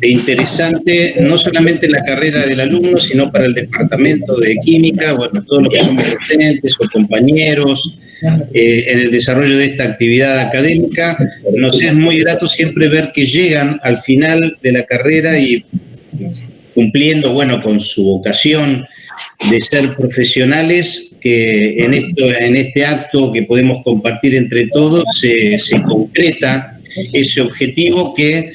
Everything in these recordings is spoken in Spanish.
interesante, no solamente en la carrera del alumno, sino para el departamento de química, bueno, todos los que somos docentes o compañeros, en el desarrollo de esta actividad académica. Nos es muy grato siempre ver que llegan al final de la carrera y cumpliendo, bueno, con su vocación de ser profesionales, que en este acto que podemos compartir entre todos se concreta ese objetivo que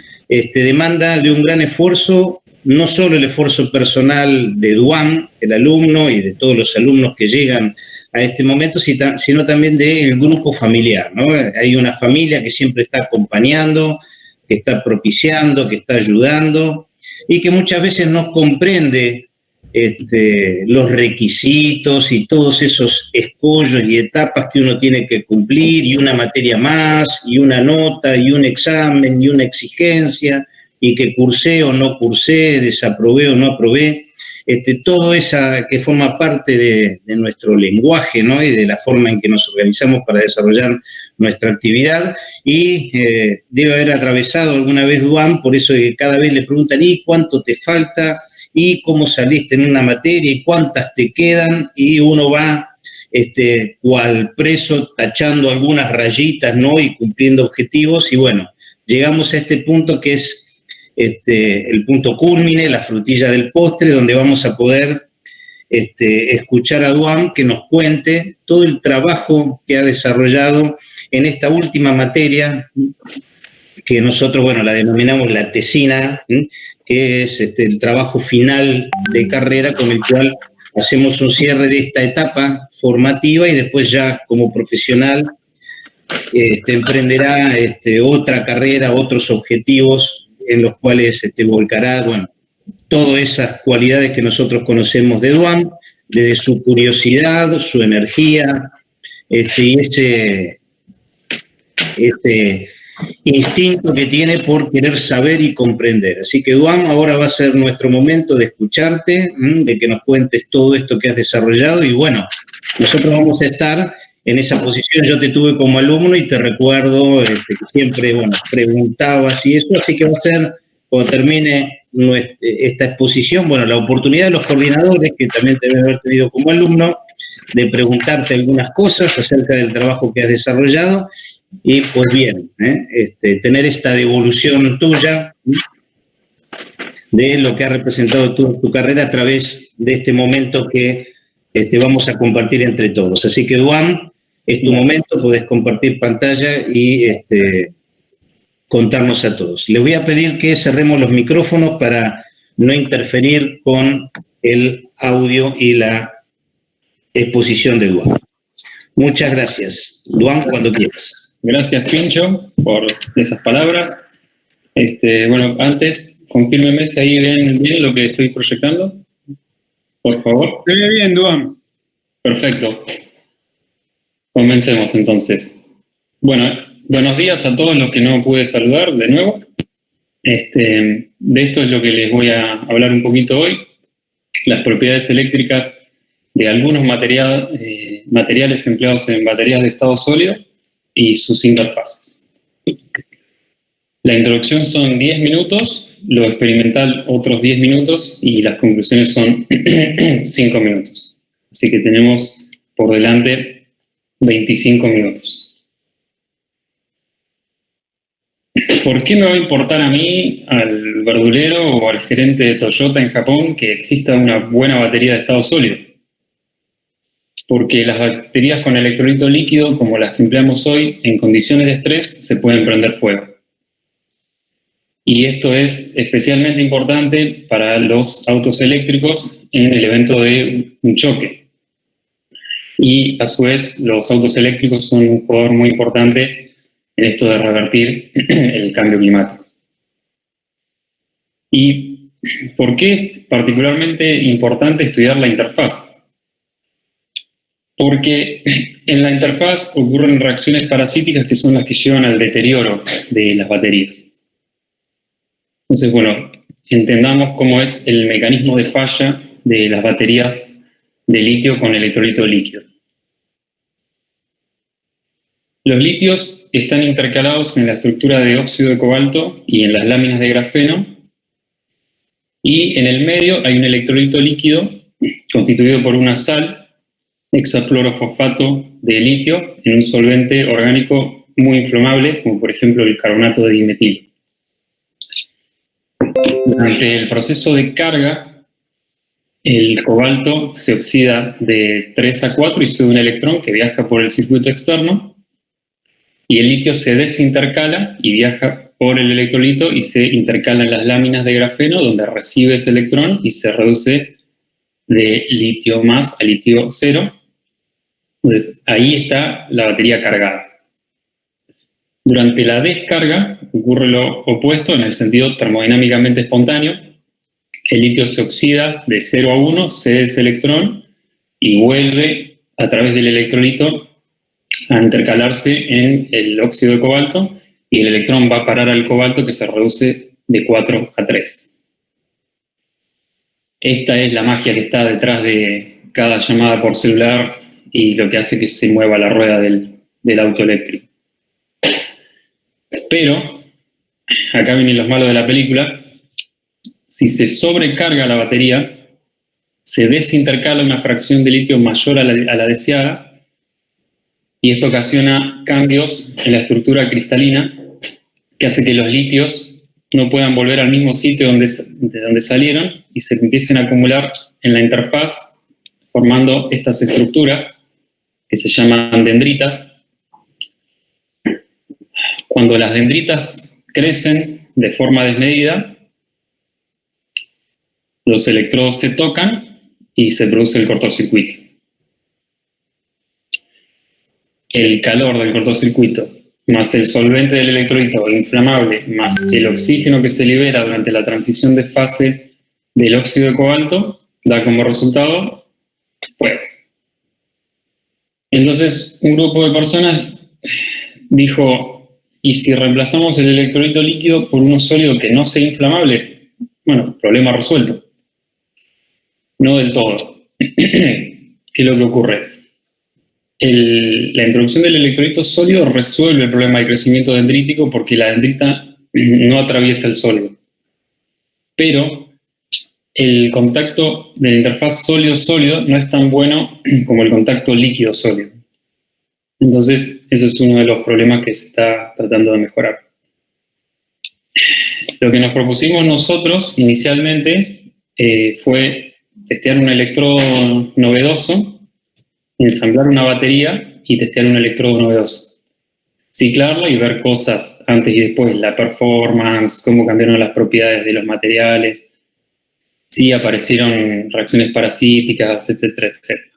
demanda de un gran esfuerzo, no solo el esfuerzo personal de Duan, el alumno, y de todos los alumnos que llegan a este momento, sino también del grupo familiar, ¿no? Hay una familia que siempre está acompañando, que está propiciando, que está ayudando, y que muchas veces no comprende los requisitos y todos esos escollos y etapas que uno tiene que cumplir, y una materia más, y una nota, y un examen, y una exigencia, y que cursé o no cursé, desaprobé o no aprobé. Todo esa que forma parte de nuestro lenguaje, ¿no? Y de la forma en que nos organizamos para desarrollar nuestra actividad, y debe haber atravesado alguna vez Duan, por eso que cada vez le preguntan, ¿y cuánto te falta? ¿Y cómo saliste en una materia? ¿Y cuántas te quedan? Y uno va, cual preso, tachando algunas rayitas, ¿no? Y cumpliendo objetivos, y bueno, llegamos a este punto que es el punto cúlmine, la frutilla del postre, donde vamos a poder escuchar a Duan que nos cuente todo el trabajo que ha desarrollado en esta última materia, que nosotros, bueno, la denominamos la tesina, que es el trabajo final de carrera con el cual hacemos un cierre de esta etapa formativa, y después ya como profesional emprenderá otra carrera, otros objetivos en los cuales volcará, bueno, todas esas cualidades que nosotros conocemos de Duan, desde su curiosidad, su energía, y ese instinto que tiene por querer saber y comprender. Así que, Duan, ahora va a ser nuestro momento de escucharte, de que nos cuentes todo esto que has desarrollado, y bueno, nosotros vamos a estar en esa posición. Yo te tuve como alumno y te recuerdo que siempre, bueno, preguntabas y eso, así que va a ser, cuando termine esta exposición, bueno, la oportunidad de los coordinadores, que también te deben haber tenido como alumno, de preguntarte algunas cosas acerca del trabajo que has desarrollado, y pues bien, tener esta devolución tuya de lo que ha representado tu carrera a través de este momento que vamos a compartir entre todos. Así que, Duan, es tu momento, podés compartir pantalla y contarnos a todos. Les voy a pedir que cerremos los micrófonos para no interferir con el audio y la exposición de Duan. Muchas gracias. Duan, cuando quieras. Gracias, Pincho, por esas palabras. Bueno, antes, confírmeme si ahí ven bien lo que estoy proyectando, por favor. Se ve bien, Duan. Perfecto. Comencemos entonces. Bueno, buenos días a todos los que no pude saludar de nuevo. De esto es lo que les voy a hablar un poquito hoy, las propiedades eléctricas de algunos materiales empleados en baterías de estado sólido y sus interfaces. La introducción son 10 minutos, lo experimental otros 10 minutos y las conclusiones son 5 minutos. Así que tenemos por delante 25 minutos. ¿Por qué me va a importar a mí, al verdulero o al gerente de Toyota en Japón, que exista una buena batería de estado sólido? Porque las baterías con electrolito líquido, como las que empleamos hoy, en condiciones de estrés se pueden prender fuego. Y esto es especialmente importante para los autos eléctricos en el evento de un choque. Y a su vez, los autos eléctricos son un jugador muy importante en esto de revertir el cambio climático. ¿Y por qué es particularmente importante estudiar la interfaz? Porque en la interfaz ocurren reacciones parasíticas que son las que llevan al deterioro de las baterías. Entonces, bueno, entendamos cómo es el mecanismo de falla de las baterías de litio con electrolito líquido. Los litios están intercalados en la estructura de óxido de cobalto y en las láminas de grafeno Y en el medio hay un electrolito líquido constituido por una sal, hexafluorofosfato de litio, en un solvente orgánico muy inflamable, como por ejemplo el carbonato de dimetilo. Durante el proceso de carga, el cobalto se oxida de 3 a 4 y sube un electrón que viaja por el circuito externo, y el litio se desintercala y viaja por el electrolito y se intercala en las láminas de grafeno, donde recibe ese electrón y se reduce de litio más a litio cero. Entonces, ahí está la batería cargada. Durante la descarga ocurre lo opuesto en el sentido termodinámicamente espontáneo. El litio se oxida de 0 a 1, cede ese electrón y vuelve a través del electrolito a intercalarse en el óxido de cobalto, y el electrón va a parar al cobalto, que se reduce de 4 a 3. Esta es la magia que está detrás de cada llamada por celular y lo que hace que se mueva la rueda del auto eléctrico. Pero, acá vienen los malos de la película, si se sobrecarga la batería, se desintercala una fracción de litio mayor a la deseada, y esto ocasiona cambios en la estructura cristalina que hace que los litios no puedan volver al mismo sitio de donde salieron y se empiecen a acumular en la interfaz, formando estas estructuras que se llaman dendritas. Cuando las dendritas crecen de forma desmedida, los electrodos se tocan y se produce el cortocircuito. El calor del cortocircuito, más el solvente del electrolito inflamable, más el oxígeno que se libera durante la transición de fase del óxido de cobalto, da como resultado fuego. Entonces, un grupo de personas dijo, ¿y si reemplazamos el electrolito líquido por uno sólido que no sea inflamable? Bueno, problema resuelto. No del todo. ¿Qué es lo que ocurre? La introducción del electrolito sólido resuelve el problema del crecimiento dendrítico porque la dendrita no atraviesa el sólido. Pero el contacto de la interfaz sólido-sólido no es tan bueno como el contacto líquido-sólido. Entonces, eso es uno de los problemas que se está tratando de mejorar. Lo que nos propusimos nosotros inicialmente fue testear un electrodo novedoso, ensamblar una batería y testear un electrodo novedoso. Ciclarlo y ver cosas antes y después, la performance, cómo cambiaron las propiedades de los materiales, si aparecieron reacciones parasíticas, etcétera, etcétera.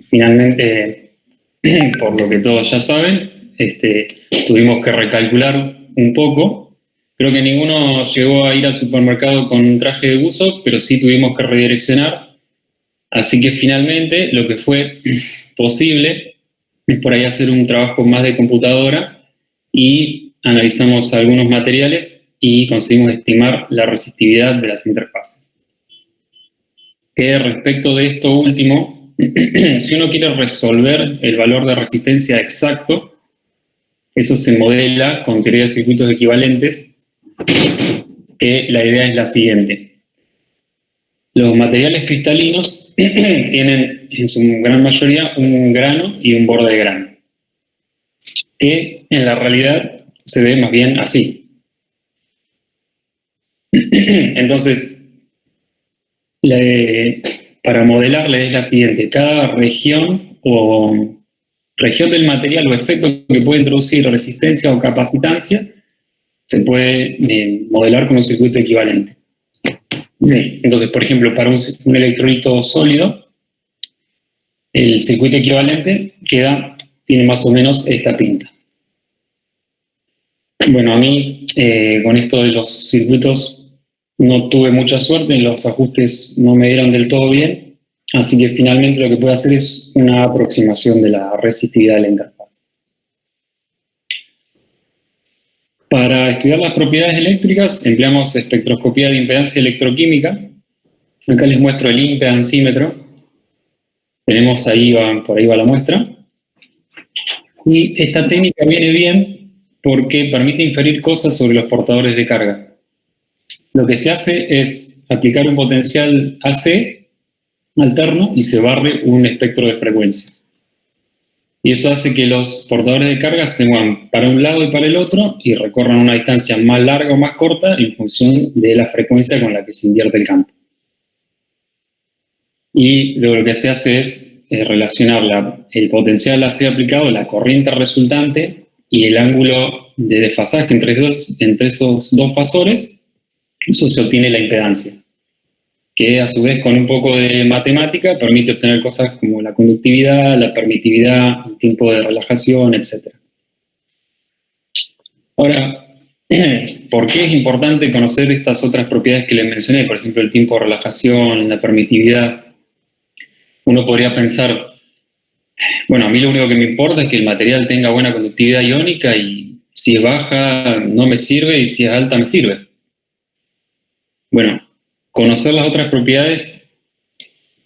Finalmente, por lo que todos ya saben, tuvimos que recalcular un poco. Creo que ninguno llegó a ir al supermercado con un traje de buzo, pero sí tuvimos que redireccionar. Así que finalmente lo que fue posible es por ahí hacer un trabajo más de computadora y analizamos algunos materiales y conseguimos estimar la resistividad de las interfaces. Que respecto de esto último, si uno quiere resolver el valor de resistencia exacto, eso se modela con teoría de circuitos equivalentes, que la idea es la siguiente. Los materiales cristalinos tienen en su gran mayoría un grano y un borde de grano, que en la realidad se ve más bien así. Entonces, para modelarle es la siguiente: cada región del material o efecto que puede introducir resistencia o capacitancia se puede modelar con un circuito equivalente. Entonces, por ejemplo, para un electrolito sólido, el circuito equivalente tiene más o menos esta pinta. Bueno, a mí con esto de los circuitos no tuve mucha suerte, los ajustes no me dieron del todo bien, así que finalmente lo que puedo hacer es una aproximación de la resistividad de la interfaz. Para estudiar las propiedades eléctricas empleamos espectroscopía de impedancia electroquímica. Acá les muestro el impedancímetro. Tenemos por ahí va la muestra. Y esta técnica viene bien porque permite inferir cosas sobre los portadores de carga. lo que se hace es aplicar un potencial AC alterno y se barre un espectro de frecuencia. Y eso hace que los portadores de carga se muevan para un lado y para el otro y recorran una distancia más larga o más corta en función de la frecuencia con la que se invierte el campo. Y luego lo que se hace es relacionar el potencial AC aplicado, la corriente resultante y el ángulo de desfasaje entre esos dos fasores. Eso se obtiene la impedancia, que a su vez con un poco de matemática permite obtener cosas como la conductividad, la permitividad, el tiempo de relajación, etc. Ahora, ¿por qué es importante conocer estas otras propiedades que les mencioné? Por ejemplo, el tiempo de relajación, la permitividad. Uno podría pensar, bueno, a mí lo único que me importa es que el material tenga buena conductividad iónica y si es baja no me sirve y si es alta me sirve. Bueno, conocer las otras propiedades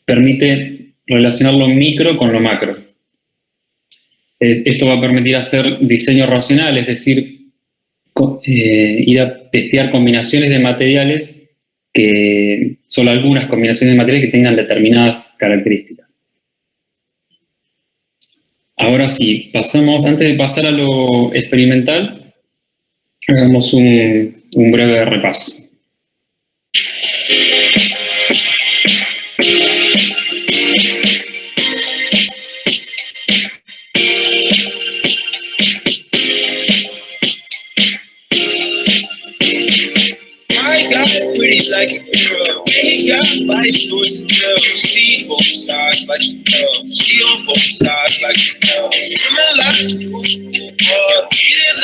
permite relacionar lo micro con lo macro. Esto va a permitir hacer diseño racional, es decir, ir a testear combinaciones de materiales, que solo algunas combinaciones de materiales que tengan determinadas características. Ahora sí, antes de pasar a lo experimental, hagamos un breve repaso. Like a girl, we got vice doors and girls. See both sides like a girl. See on both sides like a girl. Women like eating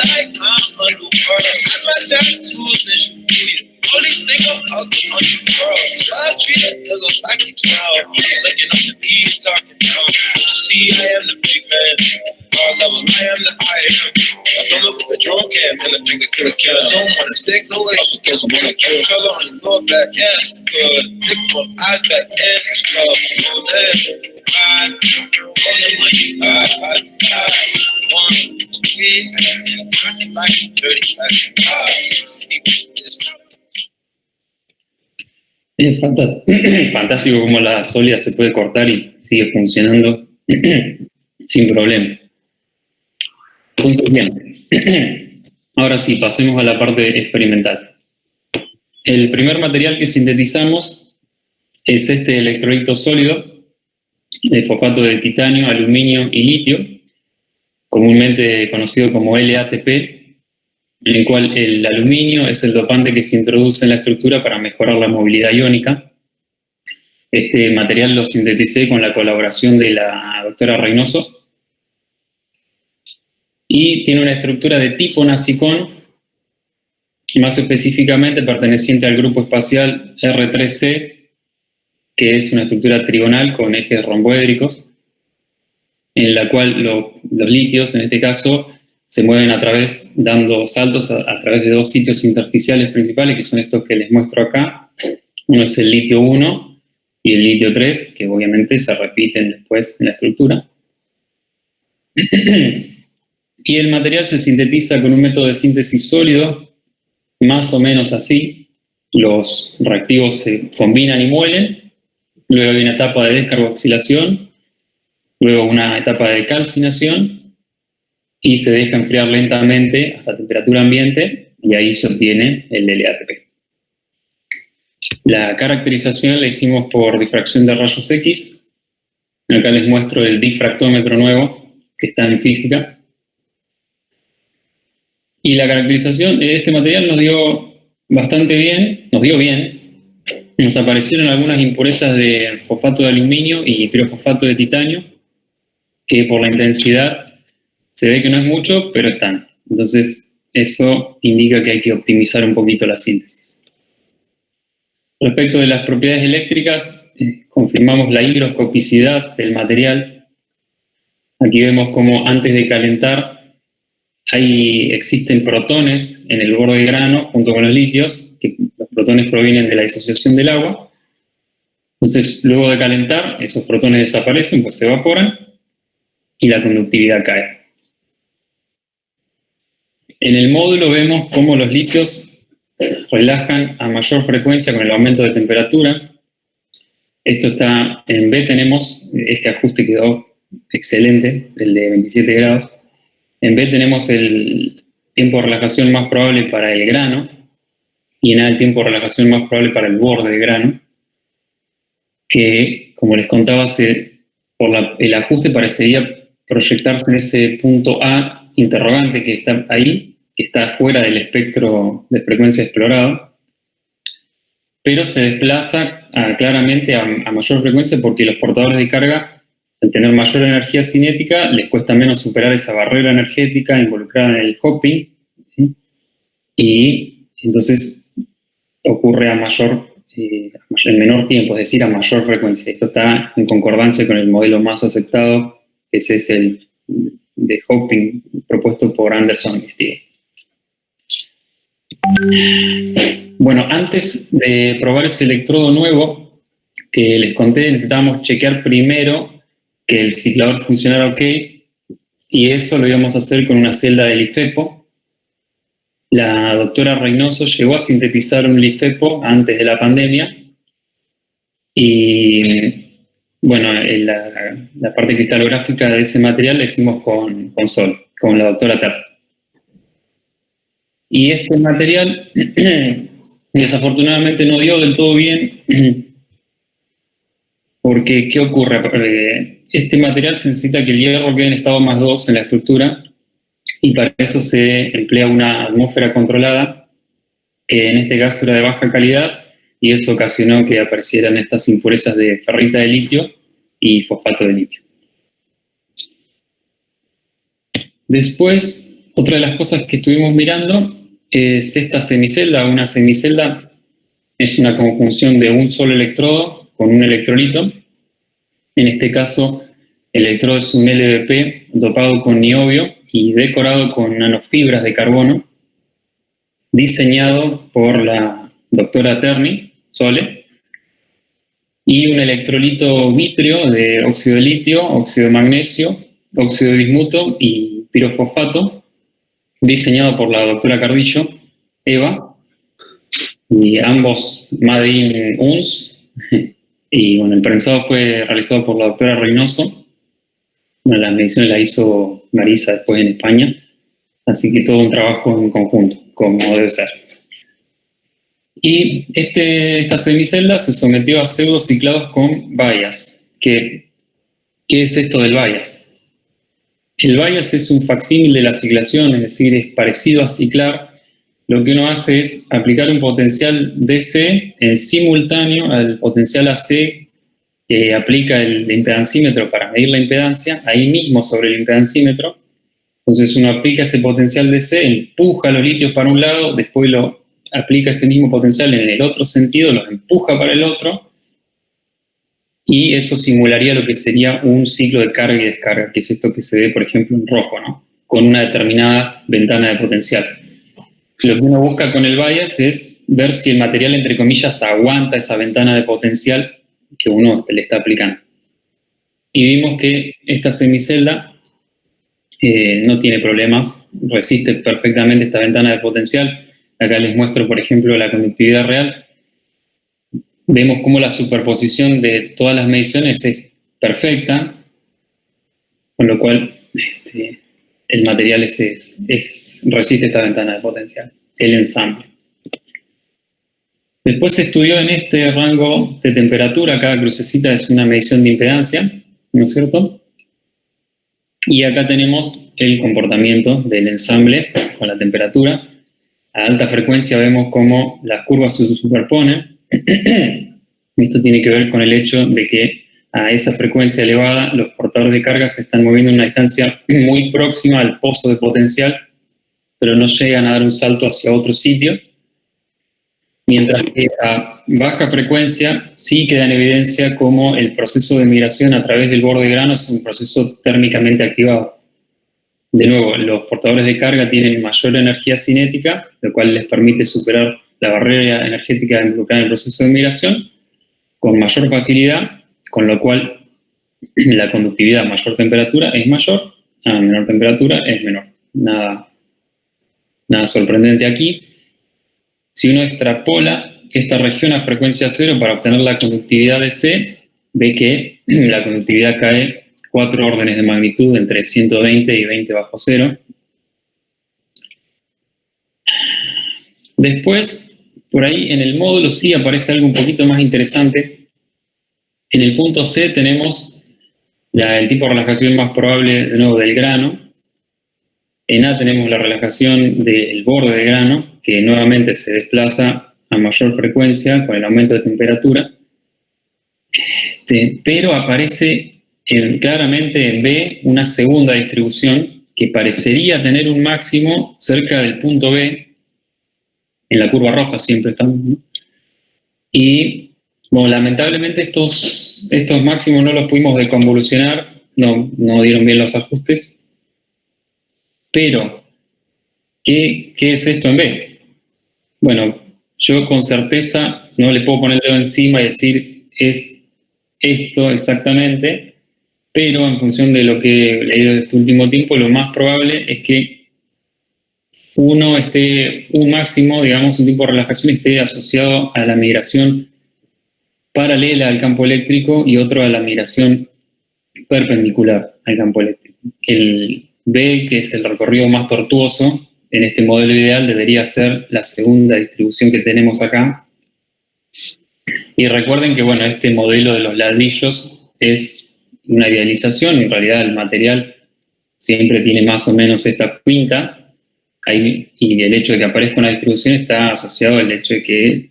like I'm underwater. And my tattoos and shit. Police think I'm out there on the world. So I treat it niggas like he 12. Looking up the keys, talking down. See, I am the big man. All level, I am the I am. I fill up with the drone cam, and I think I could've killed. Don't wanna stick, no way. Also tell someone I kill. Color on your lower back, yeah, it's good. Pick up eyes back in the scrub. No head, ride. Only when you ride. One, two, and turn it like 30 back. Es fantástico cómo la sólida se puede cortar y sigue funcionando sin problemas. Entonces, bien, ahora sí, pasemos a la parte experimental. El primer material que sintetizamos es este electrolito sólido de fosfato de titanio, aluminio y litio, comúnmente conocido como LATP, en el cual el aluminio es el dopante que se introduce en la estructura para mejorar la movilidad iónica. Este material lo sinteticé con la colaboración de la doctora Reynoso y tiene una estructura de tipo Nasicón, más específicamente perteneciente al grupo espacial R3C, que es una estructura trigonal con ejes romboédricos, en la cual los litios, en este caso, se mueven dando saltos a través de dos sitios intersticiales principales, que son estos que les muestro acá. Uno es el litio 1 y el litio 3, que obviamente se repiten después en la estructura. Y el material se sintetiza con un método de síntesis sólido, más o menos así. Los reactivos se combinan y muelen, luego hay una etapa de descarboxilación, luego una etapa de calcinación y se deja enfriar lentamente hasta temperatura ambiente y ahí se obtiene el LATP. La caracterización la hicimos por difracción de rayos X. Acá les muestro el difractómetro nuevo que está en física. Y la caracterización de este material nos dio bastante bien, Nos aparecieron algunas impurezas de fosfato de aluminio y pirofosfato de titanio, que por la intensidad se ve que no es mucho, pero están. Entonces, eso indica que hay que optimizar un poquito la síntesis. Respecto de las propiedades eléctricas, confirmamos la higroscopicidad del material. Aquí vemos cómo antes de calentar existen protones en el borde del grano junto con los litios, que los protones provienen de la disociación del agua. Entonces, luego de calentar, esos protones desaparecen, pues se evaporan y la conductividad cae. En el módulo vemos cómo los litios relajan a mayor frecuencia con el aumento de temperatura. Esto está, en B tenemos, este ajuste quedó excelente, el de 27 grados. En B tenemos el tiempo de relajación más probable para el grano, y en A el tiempo de relajación más probable para el borde del grano, que, como les contaba, el ajuste parecería proyectarse en ese punto A interrogante que está ahí, que está fuera del espectro de frecuencia explorado, pero se desplaza claramente a mayor frecuencia porque los portadores de carga, al tener mayor energía cinética, les cuesta menos superar esa barrera energética involucrada en el hopping, ¿sí? Y entonces ocurre en menor tiempo, es decir, a mayor frecuencia. Esto está en concordancia con el modelo más aceptado, que ese es el de hopping propuesto por Anderson y Steele. Bueno, antes de probar ese electrodo nuevo que les conté, necesitábamos chequear primero que el ciclador funcionara ok, y eso lo íbamos a hacer con una celda de LiFePO. La doctora Reynoso llegó a sintetizar un LiFePO antes de la pandemia, y bueno, la parte cristalográfica de ese material la hicimos con Sol, con la doctora Terra. Y este material desafortunadamente no dio del todo bien, porque ¿qué ocurre? Este material se necesita que el hierro quede en estado +2 en la estructura, y para eso se emplea una atmósfera controlada, que en este caso era de baja calidad, y eso ocasionó que aparecieran estas impurezas de ferrita de litio y fosfato de litio. Después, otra de las cosas que estuvimos mirando es esta semicelda. Una semicelda es una conjunción de un solo electrodo con un electrolito. En este caso, el electrodo es un LBP dopado con niobio y decorado con nanofibras de carbono, diseñado por la doctora Terni, Sole, y un electrolito vítreo de óxido de litio, óxido de magnesio, óxido de bismuto y pirofosfato, diseñado por la doctora Cardillo, Eva, y ambos Made in UNS. Y bueno, el prensado fue realizado por la doctora Reynoso. Bueno, las mediciones las hizo Marisa después en España, así que todo un trabajo en conjunto, como debe ser. Y esta semicelda se sometió a pseudociclados con bias. ¿Qué es esto del bias? El bias es un facsímil de la ciclación, es decir, es parecido a ciclar. Lo que uno hace es aplicar un potencial DC en simultáneo al potencial AC que aplica el impedancímetro para medir la impedancia, ahí mismo sobre el impedancímetro. Entonces uno aplica ese potencial DC, empuja los litios para un lado, después lo aplica ese mismo potencial en el otro sentido, los empuja para el otro, y eso simularía lo que sería un ciclo de carga y descarga, que es esto que se ve, por ejemplo, en rojo, ¿no? Con una determinada ventana de potencial. Lo que uno busca con el bias es ver si el material, entre comillas, aguanta esa ventana de potencial que uno le está aplicando. Y vimos que esta semicelda no tiene problemas, resiste perfectamente esta ventana de potencial. Acá les muestro, por ejemplo, la conductividad real. Vemos cómo la superposición de todas las mediciones es perfecta, con lo cual el material resiste esta ventana de potencial, el ensamble. Después se estudió en este rango de temperatura, cada crucecita es una medición de impedancia, ¿no es cierto? Y acá tenemos el comportamiento del ensamble con la temperatura. A alta frecuencia vemos cómo las curvas se superponen. Esto tiene que ver con el hecho de que a esa frecuencia elevada los portadores de carga se están moviendo en una distancia muy próxima al pozo de potencial, pero no llegan a dar un salto hacia otro sitio. Mientras que a baja frecuencia sí queda en evidencia cómo el proceso de migración a través del borde de grano es un proceso térmicamente activado. De nuevo, los portadores de carga tienen mayor energía cinética, lo cual les permite superar la barrera energética involucrada en el proceso de migración con mayor facilidad, con lo cual la conductividad a mayor temperatura es mayor, a menor temperatura es menor. Nada sorprendente aquí. Si uno extrapola esta región a frecuencia cero para obtener la conductividad de C, ve que la conductividad cae 4 órdenes de magnitud entre 120 y 20 bajo cero. Después, por ahí en el módulo sí aparece algo un poquito más interesante. En el punto C tenemos el tipo de relajación más probable, de nuevo, del grano. En A tenemos la relajación del borde del grano, que nuevamente se desplaza a mayor frecuencia con el aumento de temperatura. Pero aparece claramente en B una segunda distribución que parecería tener un máximo cerca del punto B, en la curva roja siempre estamos, ¿no? Y bueno, lamentablemente estos máximos no los pudimos deconvolucionar, no dieron bien los ajustes. Pero, ¿qué es esto en B? Bueno, yo con certeza no le puedo poner el dedo encima y decir es esto exactamente, pero en función de lo que he leído este último tiempo, lo más probable es que un máximo, digamos, un tipo de relajación esté asociado a la migración paralela al campo eléctrico y otro a la migración perpendicular al campo eléctrico. El B, que es el recorrido más tortuoso, en este modelo ideal debería ser la segunda distribución que tenemos acá. Y recuerden que, bueno, este modelo de los ladrillos es una idealización, en realidad el material siempre tiene más o menos esta pinta, y el hecho de que aparezca una distribución está asociado al hecho de que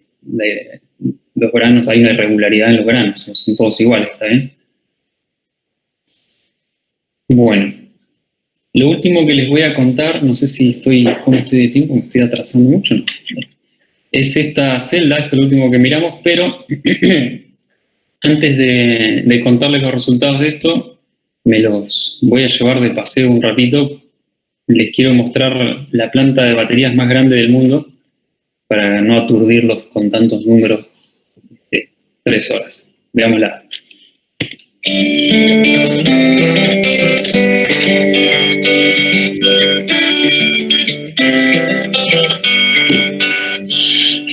los granos, hay una irregularidad en los granos, son todos iguales, ¿está bien? Bueno, lo último que les voy a contar, no sé si cómo estoy de tiempo, me estoy atrasando mucho, ¿no? Es esta celda, esto es lo último que miramos, pero antes de contarles los resultados de esto, me los voy a llevar de paseo un ratito. Les quiero mostrar la planta de baterías más grande del mundo para no aturdirlos con tantos números 3 horas. Veámosla.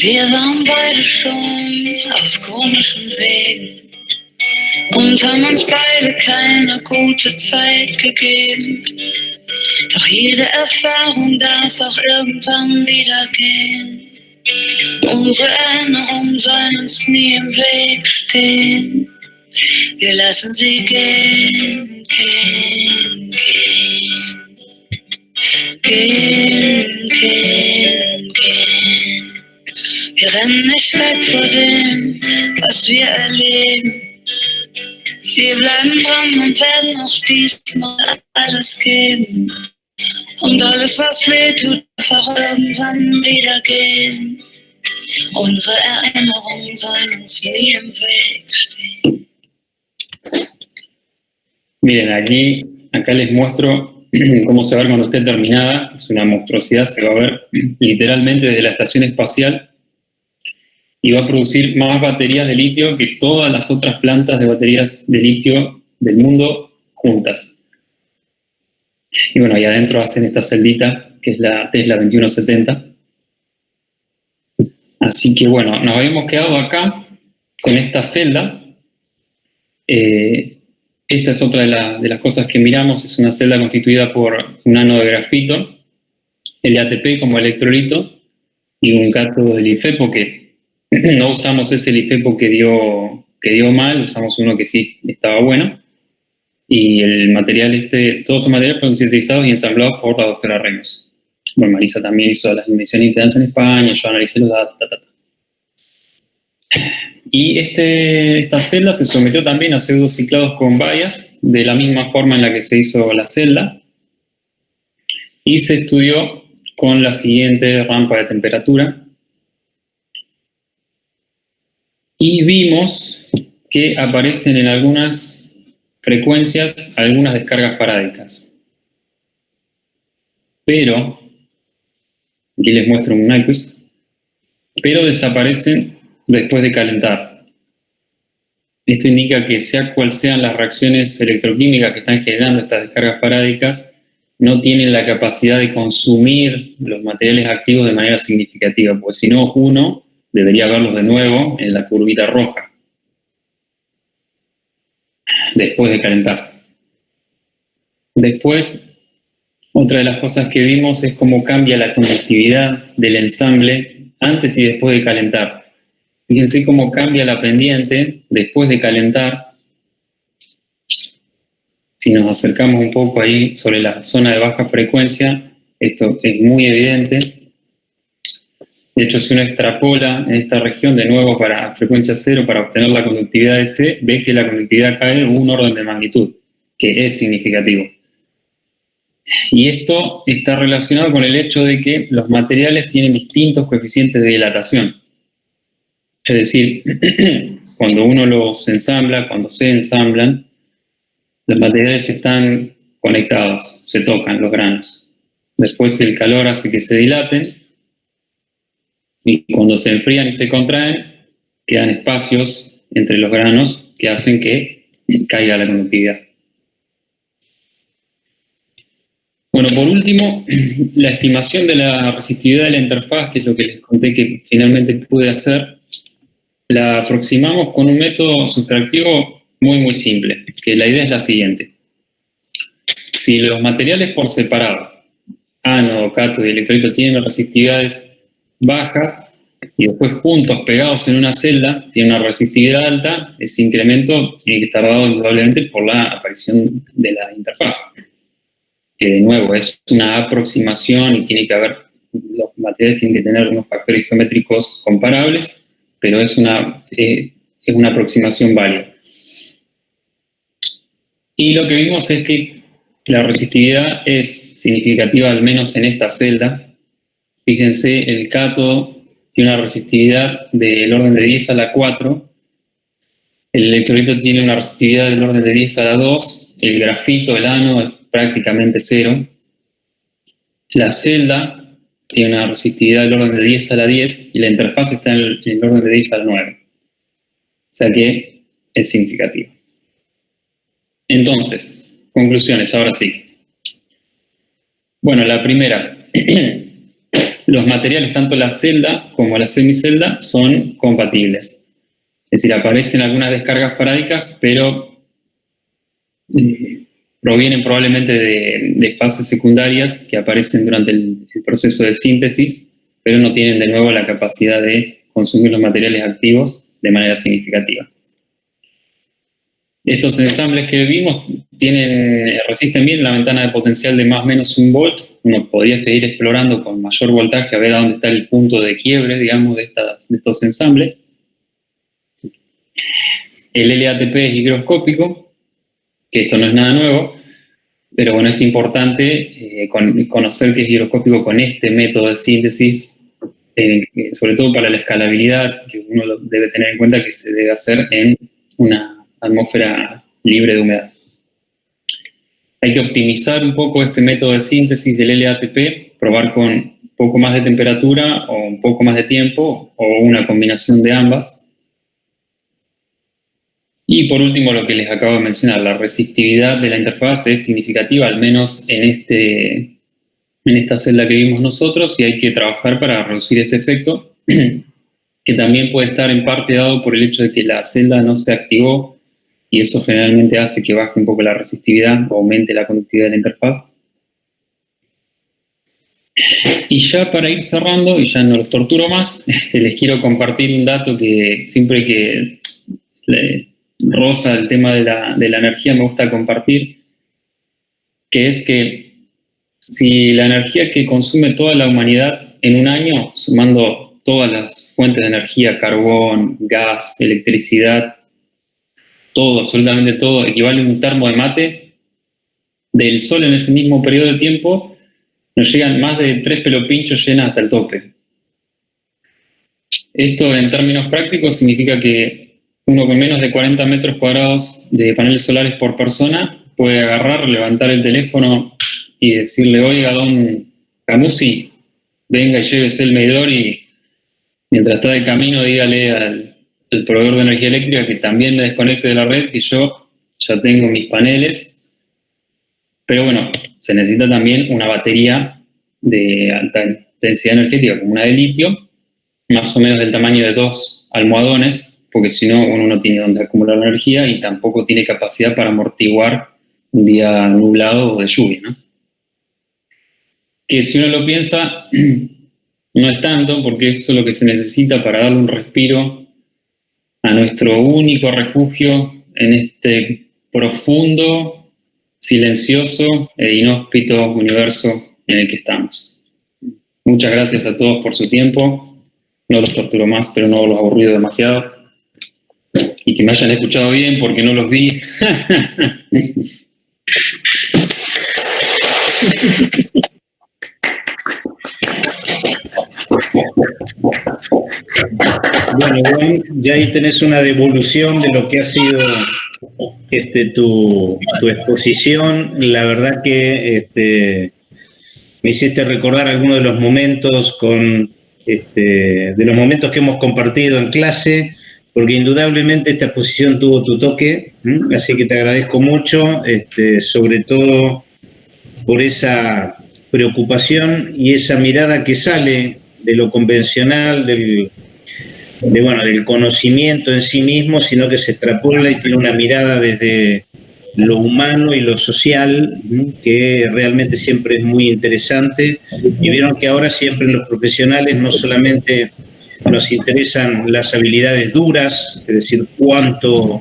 Wir waren beide schon auf komischen Wegen und haben uns beide keine gute Zeit gegeben. Doch jede Erfahrung darf auch irgendwann wieder gehen. Unsere Erinnerungen sollen uns nie im Weg stehen. Wir lassen sie gehen, gehen, gehen. Gehen, gehen, gehen. Wir rennen nicht weg vor dem, was wir erleben. Wir bleiben dran und werden auch diesmal alles geben. Und alles, was weh tut, darf auch irgendwann wieder gehen. Unsere Erinnerungen sollen uns nie im Weg stehen. Miren, acá les muestro cómo se va a ver cuando esté terminada. Es una monstruosidad, se va a ver literalmente desde la estación espacial y va a producir más baterías de litio que todas las otras plantas de baterías de litio del mundo juntas. Y bueno, ahí adentro hacen esta celdita, que es la Tesla 2170. Así que bueno, nos habíamos quedado acá con esta celda. Esta es otra de las cosas que miramos, es una celda constituida por un ánodo de grafito, el ATP como electrolito y un cátodo del LiFePO, que no usamos ese LiFePO que dio mal, usamos uno que sí estaba bueno. Y el material todos estos materiales fueron sintetizados y ensamblados por la doctora Remos. Bueno, Marisa también hizo las mediciones de impedancia en España, yo analicé los datos, Y esta celda se sometió también a pseudociclados con bayas, de la misma forma en la que se hizo la celda, y se estudió con la siguiente rampa de temperatura. Y vimos que aparecen en algunas frecuencias algunas descargas farádicas. Pero, aquí les muestro un Nyquist, pero desaparecen después de calentar. Esto indica que sea cual sean las reacciones electroquímicas que están generando estas descargas farádicas, no tienen la capacidad de consumir los materiales activos de manera significativa, porque si no, uno debería verlos de nuevo en la curvita roja, después de calentar. Después, otra de las cosas que vimos es cómo cambia la conductividad del ensamble antes y después de calentar. Fíjense cómo cambia la pendiente después de calentar. Si nos acercamos un poco ahí sobre la zona de baja frecuencia, esto es muy evidente. De hecho, si uno extrapola en esta región de nuevo para frecuencia cero para obtener la conductividad de C, ve que la conductividad cae un orden de magnitud, que es significativo. Y esto está relacionado con el hecho de que los materiales tienen distintos coeficientes de dilatación. Es decir, cuando uno los ensambla, cuando se ensamblan, los materiales están conectados, se tocan los granos. Después el calor hace que se dilaten y cuando se enfrían y se contraen, quedan espacios entre los granos que hacen que caiga la conductividad. Bueno, por último, la estimación de la resistividad de la interfaz, que es lo que les conté que finalmente pude hacer, la aproximamos con un método sustractivo muy simple, que la idea es la siguiente. Si los materiales por separado, ánodo, cátodo y electrolito, tienen resistividades bajas y después juntos, pegados en una celda, tienen una resistividad alta, ese incremento tiene que estar dado indudablemente por la aparición de la interfaz. Que de nuevo es una aproximación y tiene que haber, los materiales tienen que tener unos factores geométricos comparables, pero es una aproximación válida. Y lo que vimos es que la resistividad es significativa, al menos en esta celda. Fíjense, el cátodo tiene una resistividad del orden de 10 a la 4, el electrolito tiene una resistividad del orden de 10 a la 2, el grafito, el ánodo, es prácticamente 0. La celda tiene una resistividad del orden de 10 a la 10 y la interfaz está en el orden de 10 a la 9. O sea que es significativo. Entonces, conclusiones, ahora sí. Bueno, la primera. Los materiales, tanto la celda como la semicelda, son compatibles. Es decir, aparecen algunas descargas farádicas, pero provienen probablemente de fases secundarias que aparecen durante el proceso de síntesis, pero no tienen de nuevo la capacidad de consumir los materiales activos de manera significativa. Estos ensambles que vimos resisten bien la ventana de potencial de más o menos 1 volt. Uno podría seguir explorando con mayor voltaje a ver a dónde está el punto de quiebre, digamos, de estos ensambles. El LATP es higroscópico, que esto no es nada nuevo, pero bueno, es importante conocer que es higroscópico con este método de síntesis, sobre todo para la escalabilidad, que uno debe tener en cuenta que se debe hacer en una atmósfera libre de humedad. Hay que optimizar un poco este método de síntesis del LATP, probar con un poco más de temperatura o un poco más de tiempo o una combinación de ambas. Y por último, lo que les acabo de mencionar, la resistividad de la interfaz es significativa, al menos en esta celda que vimos nosotros, y hay que trabajar para reducir este efecto, que también puede estar en parte dado por el hecho de que la celda no se activó, y eso generalmente hace que baje un poco la resistividad o aumente la conductividad de la interfaz. Y ya para ir cerrando, y ya no los torturo más, les quiero compartir un dato que siempre que roza el tema de la energía me gusta compartir, que es que si la energía que consume toda la humanidad en un año, sumando todas las fuentes de energía, carbón, gas, electricidad, todo, absolutamente todo, equivale a un termo de mate, del sol en ese mismo periodo de tiempo nos llegan más de 3 pelopinchos llenas hasta el tope. Esto en términos prácticos significa que uno con menos de 40 metros cuadrados de paneles solares por persona puede agarrar, levantar el teléfono y decirle: oiga, don Camusi, venga y llévese el medidor, y mientras está de camino dígale al proveedor de energía eléctrica que también me desconecte de la red, que yo ya tengo mis paneles, Pero bueno, se necesita también una batería de alta densidad energética, como una de litio, más o menos del tamaño de 2 almohadones, porque si no, uno no tiene dónde acumular la energía y tampoco tiene capacidad para amortiguar un día nublado o de lluvia, ¿no? Que si uno lo piensa, no es tanto, porque eso es lo que se necesita para darle un respiro a nuestro único refugio en este profundo, silencioso e inhóspito universo en el que estamos. Muchas gracias a todos por su tiempo. No los torturo más, pero no los aburrido demasiado. Y que me hayan escuchado bien porque no los vi. Bueno, Juan, ya ahí tenés una devolución de lo que ha sido tu exposición. La verdad que me hiciste recordar algunos de los momentos de los momentos que hemos compartido en clase, porque indudablemente esta exposición tuvo tu toque, así que te agradezco mucho, sobre todo por esa preocupación y esa mirada que sale de lo convencional, del conocimiento en sí mismo, sino que se extrapola y tiene una mirada desde lo humano y lo social, que realmente siempre es muy interesante. Y vieron que ahora siempre los profesionales no solamente nos interesan las habilidades duras, es decir, cuánto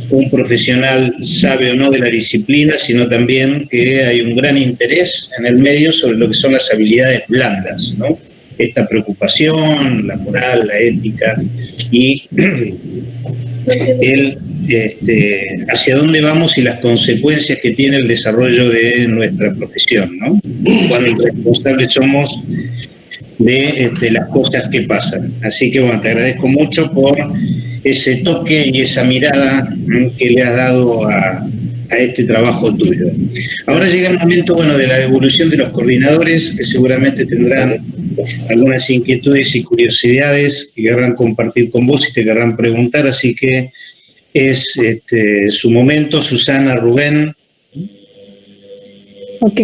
un profesional sabe o no de la disciplina, sino también que hay un gran interés en el medio sobre lo que son las habilidades blandas, ¿no? Esta preocupación, la moral, la ética y hacia dónde vamos y las consecuencias que tiene el desarrollo de nuestra profesión, ¿no? Cuán responsables somos de las cosas que pasan. Así que bueno, te agradezco mucho por ese toque y esa mirada que le has dado a este trabajo tuyo. Ahora llega el momento, bueno, de la devolución de los coordinadores, que seguramente tendrán algunas inquietudes y curiosidades que querrán compartir con vos y te querrán preguntar, así que es su momento. Susana, Rubén. Ok.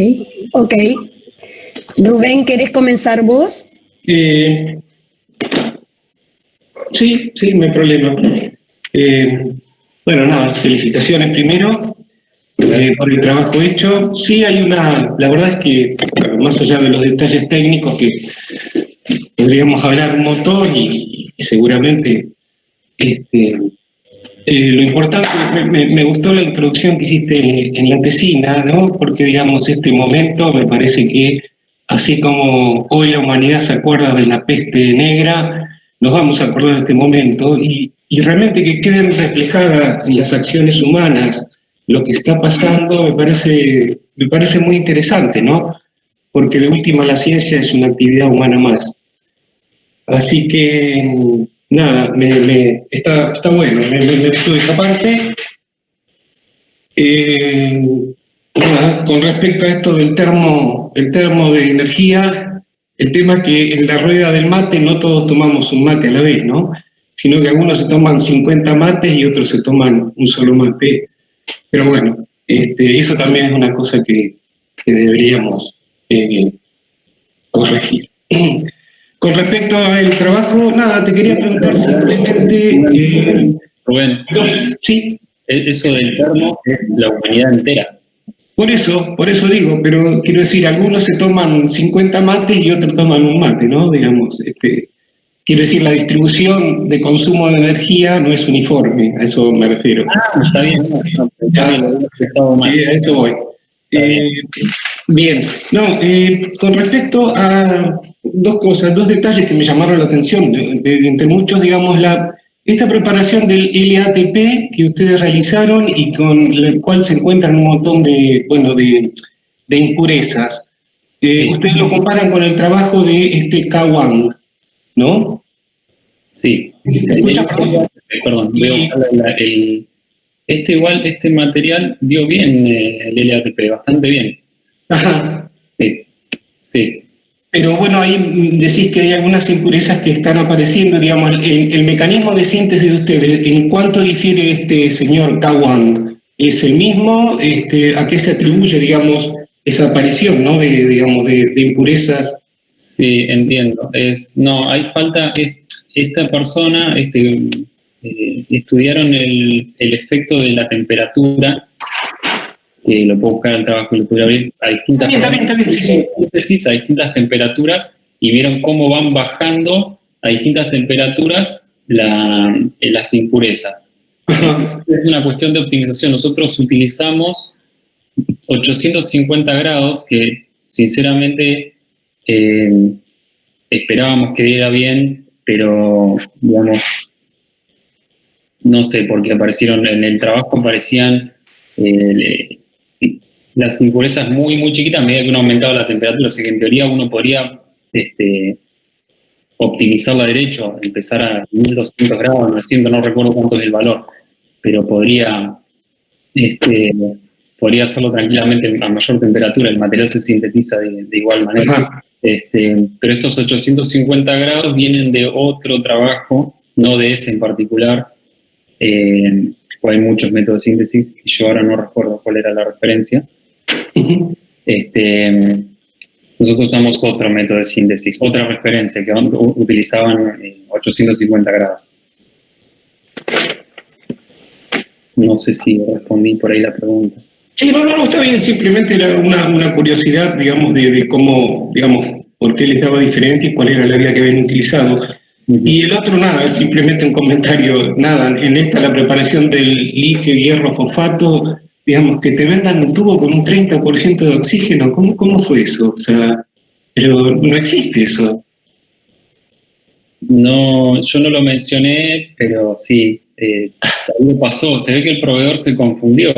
Rubén, ¿querés comenzar vos? Sí, no hay problema. Bueno, nada, felicitaciones primero por el trabajo hecho. Sí, la verdad es que, más allá de los detalles técnicos que podríamos hablar un montón y seguramente lo importante, me gustó la introducción que hiciste en la tesina, ¿no? Porque, digamos, este momento me parece que, así como hoy la humanidad se acuerda de la peste negra, nos vamos a acordar de este momento y realmente que queden reflejadas en las acciones humanas lo que está pasando me parece muy interesante, ¿no? Porque de última la ciencia es una actividad humana más. Así que, nada, está bueno, me gustó esa parte. Nada, con respecto a esto del termo de energía, el tema es que en la rueda del mate no todos tomamos un mate a la vez, ¿no? Sino que algunos se toman 50 mates y otros se toman un solo mate. Pero bueno, eso también es una cosa que deberíamos corregir. Con respecto al trabajo, nada, te quería preguntar simplemente... Rubén, ¿sí? Eso del termo es la humanidad entera. Por eso digo, pero quiero decir, algunos se toman 50 mates y otros toman un mate, ¿no? Digamos, quiero decir, la distribución de consumo de energía no es uniforme, a eso me refiero. Está bien. A eso voy. Bien, no, con respecto a dos detalles que me llamaron la atención, entre muchos, digamos, esta preparación del LATP que ustedes realizaron y con el cual se encuentran un montón de impurezas. Sí. Ustedes lo comparan con el trabajo de Kawang, ¿no? Sí. ¿Se escucha? Perdón, voy a buscar este material dio bien el LATP, bastante bien. Ajá. Sí. Pero bueno, ahí decís que hay algunas impurezas que están apareciendo, digamos, el mecanismo de síntesis de ustedes, ¿en cuánto difiere este señor Kawang es el mismo. ¿A qué se atribuye, digamos, esa aparición, ¿no? de impurezas? Sí, entiendo. No, hay falta, esta persona, estudiaron el efecto de la temperatura, que lo puedo buscar en el trabajo y lo puedo abrir, a distintas sí. A distintas temperaturas, y vieron cómo van bajando a distintas temperaturas las impurezas. Ajá. Es una cuestión de optimización. Nosotros utilizamos 850 grados, que sinceramente esperábamos que diera bien, pero digamos, no sé, porque aparecieron en el trabajo, aparecían las impurezas muy, muy chiquitas a medida que uno aumentaba la temperatura. Así que en teoría uno podría optimizarla derecho, empezar a 1200 grados, 900, no recuerdo cuánto es el valor, pero podría hacerlo tranquilamente a mayor temperatura. El material se sintetiza de igual manera. Pero estos 850 grados vienen de otro trabajo, no de ese en particular. Hay muchos métodos de síntesis y yo ahora no recuerdo cuál era la referencia. Nosotros usamos otro método de síntesis, otra referencia que utilizaban 850 grados. No sé si respondí por ahí la pregunta. Sí, no, está bien, simplemente era una curiosidad, digamos, de cómo, digamos, por qué les daba diferente y cuál era la vía que habían utilizado. Y el otro, nada, es simplemente un comentario, nada, en la preparación del litio, hierro, fosfato, digamos, que te vendan un tubo con un 30% de oxígeno, ¿cómo fue eso? O sea, pero no existe eso. No, yo no lo mencioné, pero sí, algo pasó, se ve que el proveedor se confundió.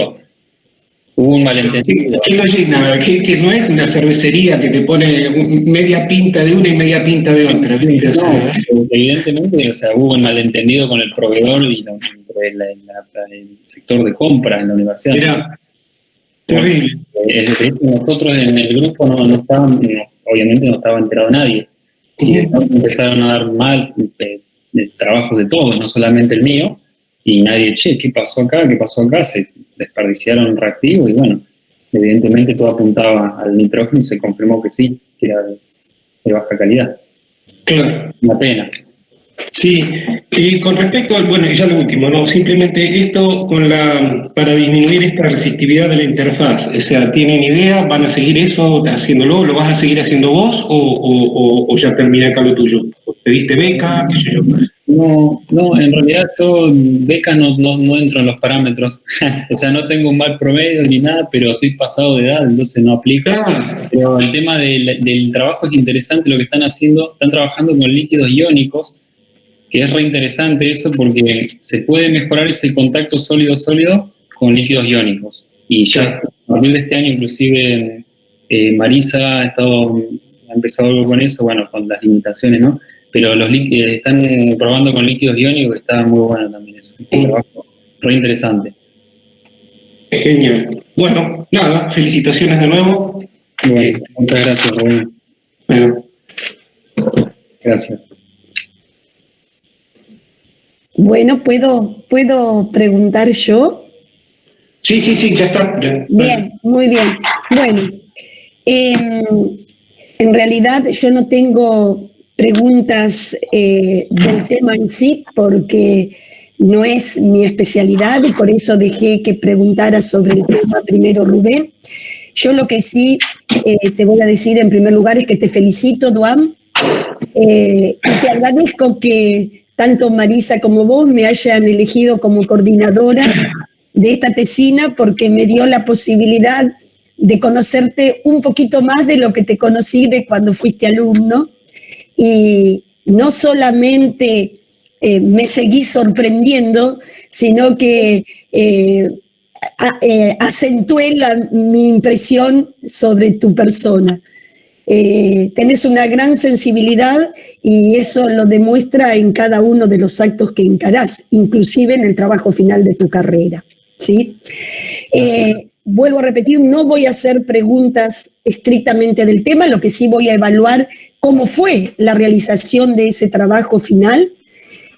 Hubo un malentendido. ¿Qué lo llena? Que no es una cervecería que te pone media pinta de una y media pinta de otra, ¿viste? O sea, no, evidentemente, hubo un malentendido con el proveedor y el sector de compra en la universidad. Mirá, terrible. Nosotros en el grupo obviamente no estaba enterado nadie. Y empezaron a dar mal trabajos de todos, no solamente el mío, y nadie, ¿qué pasó acá? ¿Qué pasó acá? Se desperdiciaron reactivos y bueno, evidentemente todo apuntaba al nitrógeno y se confirmó que sí, que era de baja calidad. Claro. Una pena. Sí, y con respecto al, bueno, ya lo último, ¿no? Simplemente esto para disminuir esta resistividad de la interfaz, o sea, ¿tienen idea? ¿Van a seguir eso haciéndolo? ¿Lo vas a seguir haciendo vos o ya termina acá lo tuyo? ¿Pediste beca? ¿Qué sé yo? No, en realidad yo beca no entro en los parámetros. O sea, no tengo un mal promedio ni nada, pero estoy pasado de edad, entonces no aplica. Pero el tema del trabajo es interesante lo que están haciendo. Están trabajando con líquidos iónicos, que es re interesante eso porque se puede mejorar ese contacto sólido-sólido con líquidos iónicos. Y ya a partir de este año inclusive Marisa ha empezado algo con eso, bueno, con las limitaciones, ¿no? Pero están probando con líquidos iónicos, que está muy bueno también eso. Es un trabajo re interesante. Genial. Bueno, nada, felicitaciones de nuevo. Bueno, muchas gracias, Rubén. Bueno. Gracias. Bueno, ¿puedo preguntar yo? Sí, ya está. Ya. Bien, muy bien. Bueno, en realidad yo no tengo preguntas del tema en sí porque no es mi especialidad y por eso dejé que preguntara sobre el tema primero Rubén. Yo lo que sí te voy a decir en primer lugar es que te felicito, Duam, y te agradezco que tanto Marisa como vos me hayan elegido como coordinadora de esta tesina porque me dio la posibilidad de conocerte un poquito más de lo que te conocí de cuando fuiste alumno. Y no solamente me seguí sorprendiendo, sino que acentué mi impresión sobre tu persona. Tenés una gran sensibilidad y eso lo demuestra en cada uno de los actos que encarás, inclusive en el trabajo final de tu carrera, ¿sí? Vuelvo a repetir, no voy a hacer preguntas estrictamente del tema, lo que sí voy a evaluar cómo fue la realización de ese trabajo final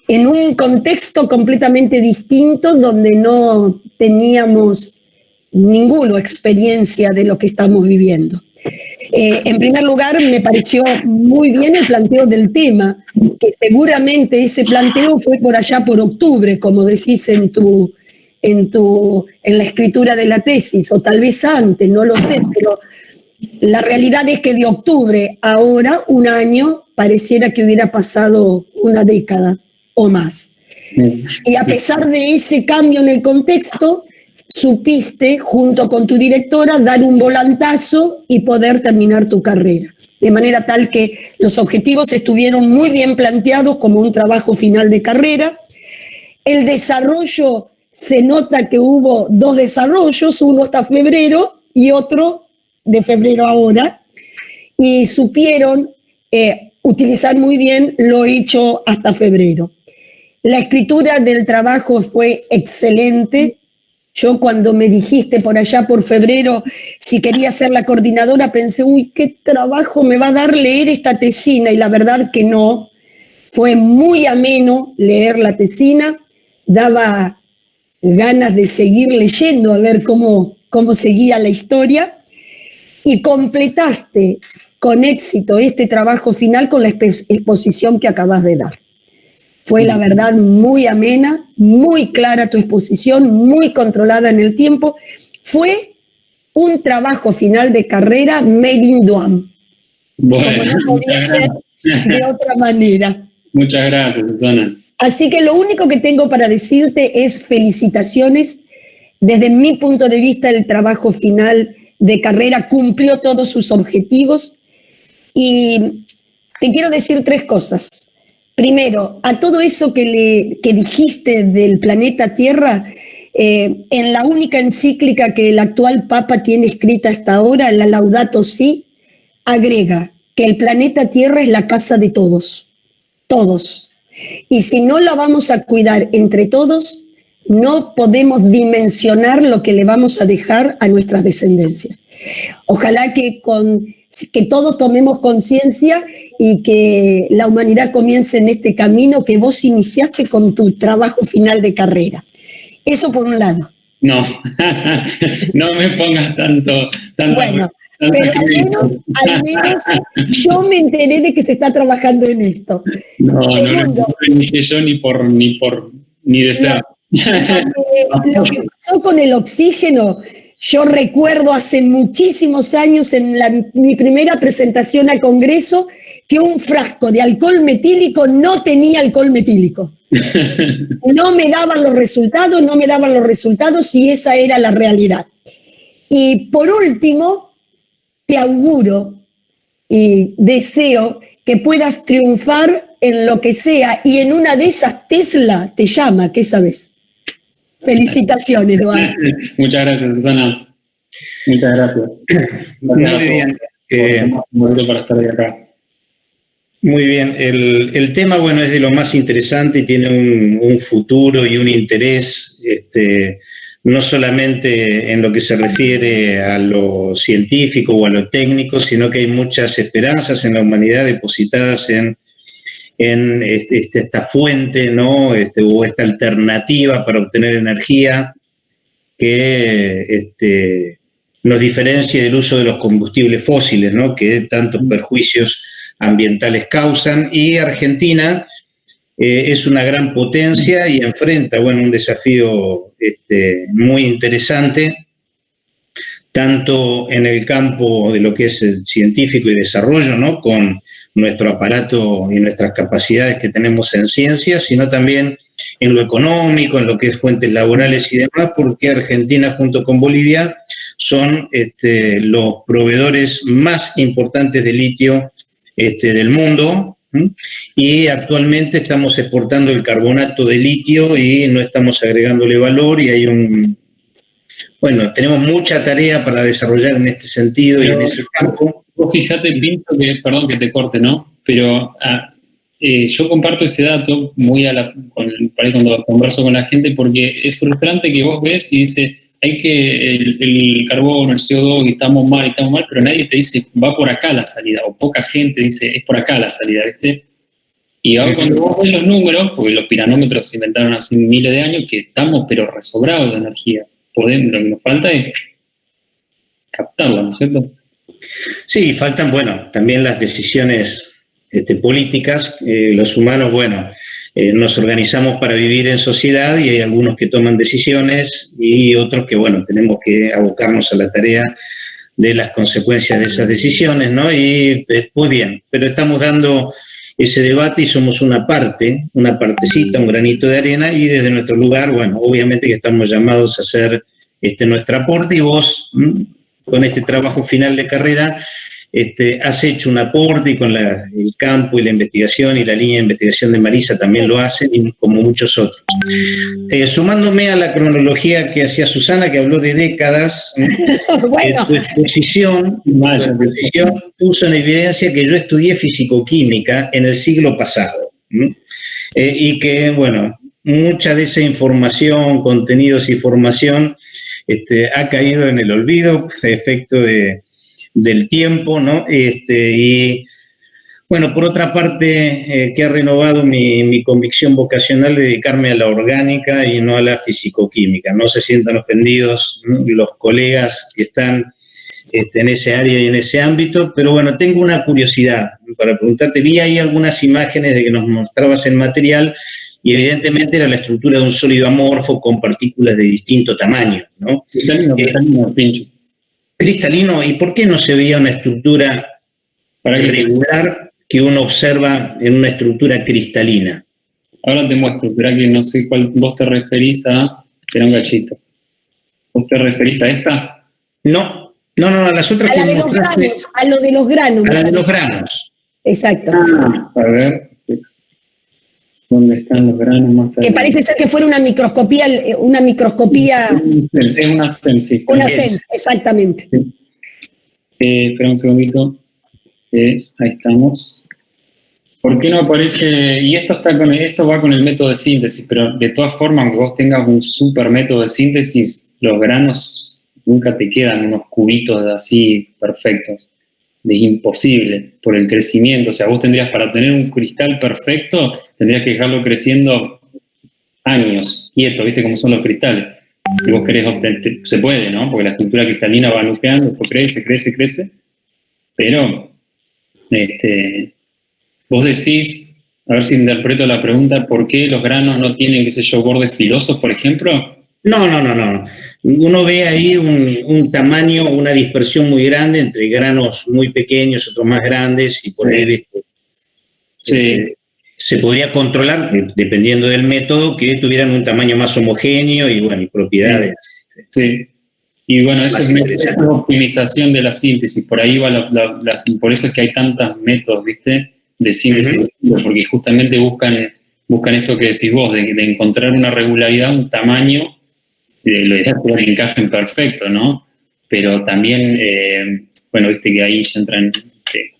en un contexto completamente distinto donde no teníamos ninguna experiencia de lo que estamos viviendo. En primer lugar, me pareció muy bien el planteo del tema, que seguramente ese planteo fue por allá por octubre, como decís en la escritura de la tesis, o tal vez antes, no lo sé, pero la realidad es que de octubre a ahora, un año, pareciera que hubiera pasado una década o más. Y a pesar de ese cambio en el contexto, supiste, junto con tu directora, dar un volantazo y poder terminar tu carrera. De manera tal que los objetivos estuvieron muy bien planteados como un trabajo final de carrera. El desarrollo, se nota que hubo 2 desarrollos, uno hasta febrero y otro de febrero ahora, y supieron utilizar muy bien lo hecho hasta febrero. La escritura del trabajo fue excelente. Yo cuando me dijiste por allá por febrero si quería ser la coordinadora pensé, uy, qué trabajo me va a dar leer esta tesina, y la verdad que no. Fue muy ameno leer la tesina, daba ganas de seguir leyendo a ver cómo seguía la historia, y completaste con éxito este trabajo final con la exposición que acabas de dar. Fue la verdad muy amena, muy clara tu exposición, muy controlada en el tiempo. Fue un trabajo final de carrera made in Duam. Bueno, como no podía ser de otra manera. Muchas gracias, Susana. Así que lo único que tengo para decirte es felicitaciones. Desde mi punto de vista, el trabajo final de carrera cumplió todos sus objetivos. Y te quiero decir 3 cosas. Primero, a todo eso que dijiste del planeta Tierra, en la única encíclica que el actual Papa tiene escrita hasta ahora, la Laudato Si, agrega que el planeta Tierra es la casa de todos, todos. Y si no la vamos a cuidar entre todos, no podemos dimensionar lo que le vamos a dejar a nuestras descendencias. Ojalá que todos tomemos conciencia y que la humanidad comience en este camino que vos iniciaste con tu trabajo final de carrera. Eso por un lado. No, no me pongas tanto. Bueno, pero al menos yo me enteré de que se está trabajando en esto. No lo inicié yo ni deseo. Lo que pasó con el oxígeno, yo recuerdo hace muchísimos años en mi primera presentación al Congreso que un frasco de alcohol metílico no tenía alcohol metílico. No me daban los resultados y esa era la realidad. Y por último, te auguro y deseo que puedas triunfar en lo que sea, y en una de esas Tesla te llama, ¿qué sabes? Felicitaciones, Eduardo. Muchas gracias, Susana. Muchas gracias. Muy bien. Para estar de acá. Muy bien. El tema, bueno, es de lo más interesante y tiene un futuro y un interés, no solamente en lo que se refiere a lo científico o a lo técnico, sino que hay muchas esperanzas en la humanidad depositadas en esta fuente, ¿no? O esta alternativa para obtener energía que nos diferencia del uso de los combustibles fósiles, ¿no? Que tantos perjuicios ambientales causan. Y Argentina es una gran potencia y enfrenta, bueno, un desafío muy interesante, tanto en el campo de lo que es el científico y desarrollo, ¿no? Con nuestro aparato y nuestras capacidades que tenemos en ciencia, sino también en lo económico, en lo que es fuentes laborales y demás, porque Argentina junto con Bolivia son los proveedores más importantes de litio del mundo, y actualmente estamos exportando el carbonato de litio y no estamos agregándole valor, y hay tenemos mucha tarea para desarrollar en este sentido y en ese campo. Vos fíjate, Pinto, perdón que te corte, ¿no? Pero yo comparto ese dato muy por ahí cuando converso con la gente, porque es frustrante que vos ves y dices, hay que el carbono, el CO2, y estamos mal, pero nadie te dice, va por acá la salida, o poca gente dice, es por acá la salida, ¿viste? Y ahora cuando vos ves los números, porque los piranómetros se inventaron hace miles de años, que estamos pero resobrados de energía. Lo que nos falta es captarla, ¿no es cierto? Sí, faltan, bueno, también las decisiones políticas. Los humanos, bueno, nos organizamos para vivir en sociedad y hay algunos que toman decisiones y otros que, bueno, tenemos que abocarnos a la tarea de las consecuencias de esas decisiones, ¿no? Y pues bien, pero estamos dando ese debate y somos una partecita, un granito de arena, y desde nuestro lugar, bueno, obviamente que estamos llamados a hacer nuestro aporte, y vos, con este trabajo final de carrera, has hecho un aporte, y con el campo y la investigación y la línea de investigación de Marisa también lo hacen, y como muchos otros. Sumándome a la cronología que hacía Susana, que habló de décadas, Bueno. tu exposición puso en evidencia que yo estudié fisicoquímica en el siglo pasado, y que, bueno, mucha de esa información, contenidos y formación ha caído en el olvido, efecto del tiempo, ¿no? Y bueno, por otra parte, que ha renovado mi convicción vocacional de dedicarme a la orgánica y no a la fisicoquímica. No se sientan ofendidos, ¿no?, los colegas que están en ese área y en ese ámbito, pero bueno, tengo una curiosidad para preguntarte. Vi ahí algunas imágenes de que nos mostrabas el material, y evidentemente era la estructura de un sólido amorfo con partículas de distinto tamaño, ¿no? Cristalino, Pincho. Cristalino, ¿y por qué no se veía una estructura regular que uno observa en una estructura cristalina? Ahora te muestro, espera que no sé cuál vos te referís a... Espera un gachito. ¿Vos te referís a esta? No, a las otras a que la de los mostraste. granos, a lo de los granos. A la de los granos. Exacto. A ver, ¿dónde están los granos más allá? Que parece ser que fuera una microscopía. Es una SEM, sí. Una SEM, exactamente. Sí. Espera un segundito. Ahí estamos. ¿Por qué no aparece? Y esto va con el método de síntesis, pero de todas formas, aunque vos tengas un super método de síntesis, los granos nunca te quedan unos cubitos así perfectos. Es imposible por el crecimiento. O sea, vos tendrías, para obtener un cristal perfecto, tendrías que dejarlo creciendo años, quieto, ¿viste cómo son los cristales? Si vos querés obtener, se puede, ¿no? Porque la estructura cristalina va nucleando, después crece, pero vos decís, a ver si interpreto la pregunta, ¿por qué los granos no tienen, qué sé yo, bordes filosos, por ejemplo? No. Uno ve ahí un tamaño, una dispersión muy grande entre granos muy pequeños, otros más grandes, y por ahí se podría controlar, dependiendo del método, que tuvieran un tamaño más homogéneo y, bueno, y propiedades. Sí. Y bueno, eso es optimización de la síntesis. Por ahí va por eso es que hay tantos métodos, ¿viste?, de síntesis, porque justamente buscan esto que decís vos, de encontrar una regularidad, un tamaño. Lo ideal es que encajen perfecto, ¿no? Pero también, bueno, viste que ahí ya entra en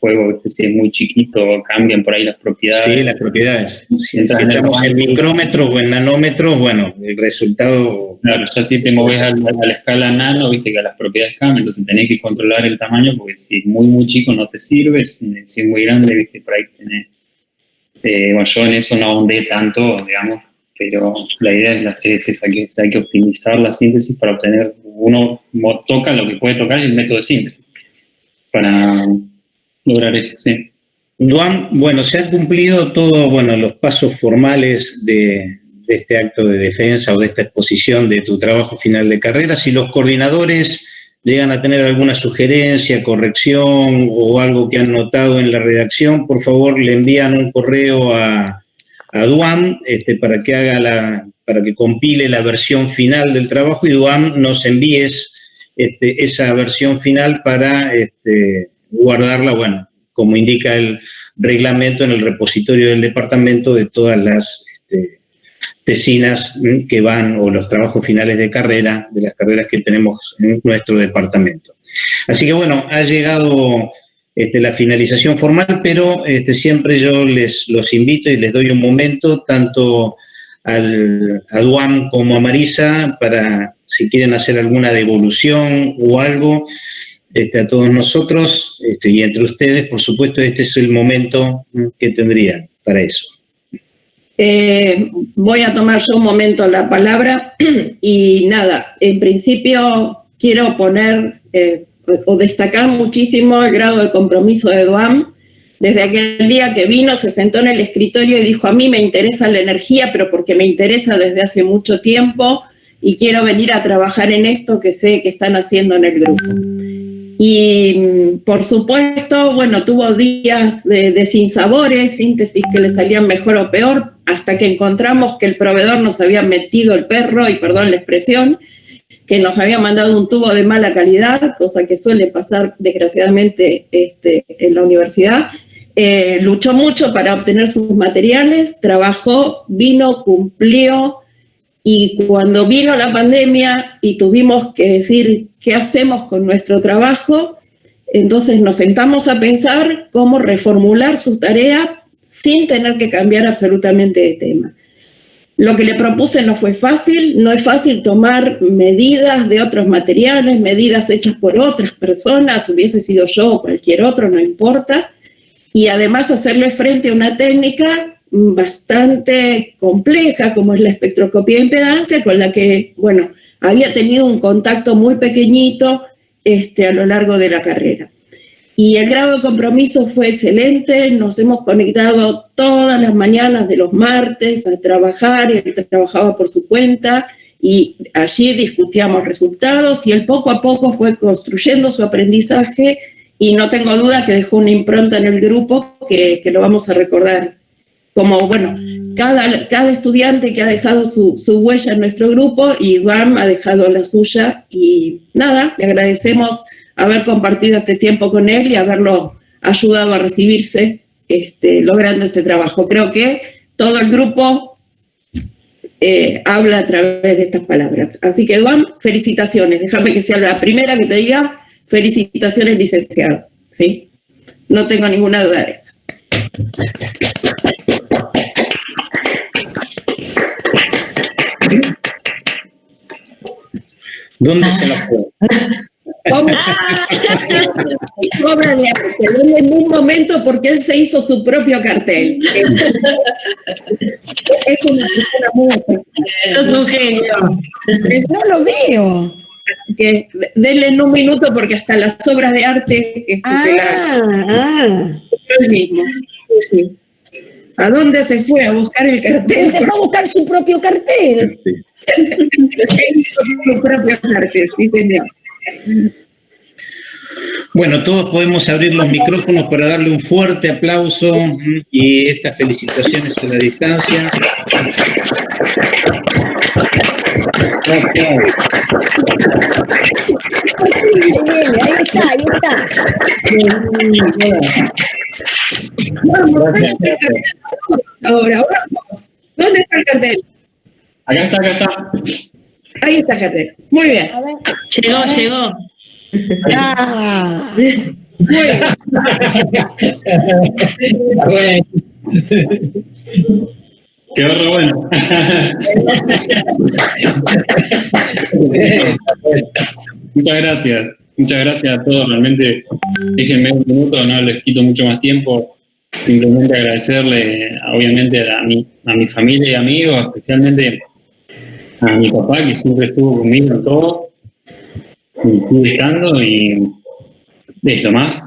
juego, ¿viste? Si es muy chiquito, cambian por ahí las propiedades. Sí, las propiedades. Si estamos en micrómetros o en nanómetros, bueno, el resultado... Claro, ya si te moves a la escala nano, viste que las propiedades cambian, entonces tenés que controlar el tamaño, porque si es muy, muy chico no te sirve, si es muy grande, viste, por ahí tenés... bueno, yo en eso no ahondé tanto, digamos, pero la idea es esa, que hay que optimizar la síntesis para obtener, uno toca lo que puede tocar el método de síntesis, para lograr eso, sí. Duan, bueno, se han cumplido todos, bueno, los pasos formales de este acto de defensa o de esta exposición de tu trabajo final de carrera. Si los coordinadores llegan a tener alguna sugerencia, corrección o algo que han notado en la redacción, por favor le envían un correo a Duan para que compile la versión final del trabajo, y Duan nos envíes esa versión final para guardarla, bueno, como indica el reglamento, en el repositorio del departamento de todas las tesinas que van, o los trabajos finales de carrera, de las carreras que tenemos en nuestro departamento. Así que bueno, ha llegado la finalización formal, pero siempre yo los invito y les doy un momento, tanto a Duan como a Marisa, para si quieren hacer alguna devolución o algo, a todos nosotros, y entre ustedes, por supuesto, este es el momento que tendrían. para eso. Voy a tomar yo un momento la palabra y nada, en principio quiero poner o destacar muchísimo el grado de compromiso de Duam. Desde aquel día que vino, se sentó en el escritorio y dijo: a mí me interesa la energía, pero porque me interesa desde hace mucho tiempo y quiero venir a trabajar en esto que sé que están haciendo en el grupo. Y por supuesto, bueno, tuvo días de sinsabores, síntesis que le salían mejor o peor, hasta que encontramos que el proveedor nos había metido el perro, y perdón la expresión, que nos había mandado un tubo de mala calidad, cosa que suele pasar desgraciadamente en la universidad. Luchó mucho para obtener sus materiales, trabajó, vino, cumplió, y cuando vino la pandemia y tuvimos que decir qué hacemos con nuestro trabajo, entonces nos sentamos a pensar cómo reformular su tarea sin tener que cambiar absolutamente de tema. Lo que le propuse no fue fácil, no es fácil tomar medidas de otros materiales, medidas hechas por otras personas, hubiese sido yo o cualquier otro, no importa, y además hacerle frente a una técnica bastante compleja como es la espectroscopía de impedancia, con la que, bueno, había tenido un contacto muy pequeñito a lo largo de la carrera. Y el grado de compromiso fue excelente, nos hemos conectado todas las mañanas de los martes a trabajar, él trabajaba por su cuenta y allí discutíamos resultados y él poco a poco fue construyendo su aprendizaje y no tengo duda que dejó una impronta en el grupo que lo vamos a recordar. Como, bueno, cada estudiante que ha dejado su huella en nuestro grupo, y Duam ha dejado la suya, y nada, le agradecemos haber compartido este tiempo con él y haberlo ayudado a recibirse logrando este trabajo. Creo que todo el grupo habla a través de estas palabras. Así que, Duam, felicitaciones. Déjame que sea la primera que te diga felicitaciones, licenciado. ¿Sí? No tengo ninguna duda de eso. ¿Dónde se la fue? Obra de arte, en un momento porque él se hizo su propio cartel. Es una persona muy especial. Es un genio. No lo veo. Que denle en un minuto porque hasta las obras de arte el mismo. Sí. ¿A dónde se fue a buscar el cartel? Se fue a buscar su propio cartel. Su propio cartel, sí, señor. Bueno, todos podemos abrir los micrófonos para darle un fuerte aplauso y estas felicitaciones a la distancia. Ahí está. Ahora vamos. ¿Dónde está el cartel? Acá está. Ahí está el cartel. Muy bien. A ver. Llegó. Muy bien. Quedó re bueno. Muchas gracias a todos. Realmente, déjenme un minuto, no les quito mucho más tiempo. Simplemente agradecerle, obviamente, a mi familia y amigos, especialmente a mi papá, que siempre estuvo conmigo en todo. Y estuve estando y es lo más.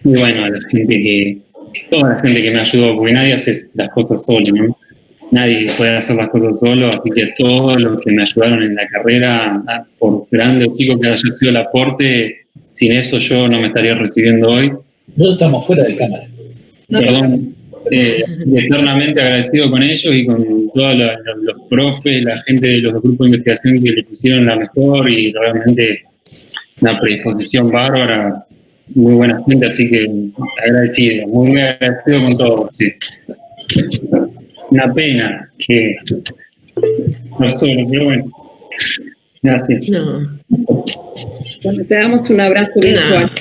Y bueno, a la gente toda la gente que me ayudó, porque nadie hace las cosas solo, ¿no? Nadie puede hacer las cosas solo, así que todos los que me ayudaron en la carrera, por grande o chico que haya sido el aporte, sin eso yo no me estaría recibiendo hoy. No estamos fuera de cámara. Perdón, eternamente agradecido con ellos y con todos los profes, la gente de los grupos de investigación que le pusieron la mejor y realmente una predisposición bárbara, muy buena gente, así que agradecido, muy agradecido con todo. Sí. Una pena que no solo, pero bueno, gracias. No. Bueno, te damos un abrazo virtual.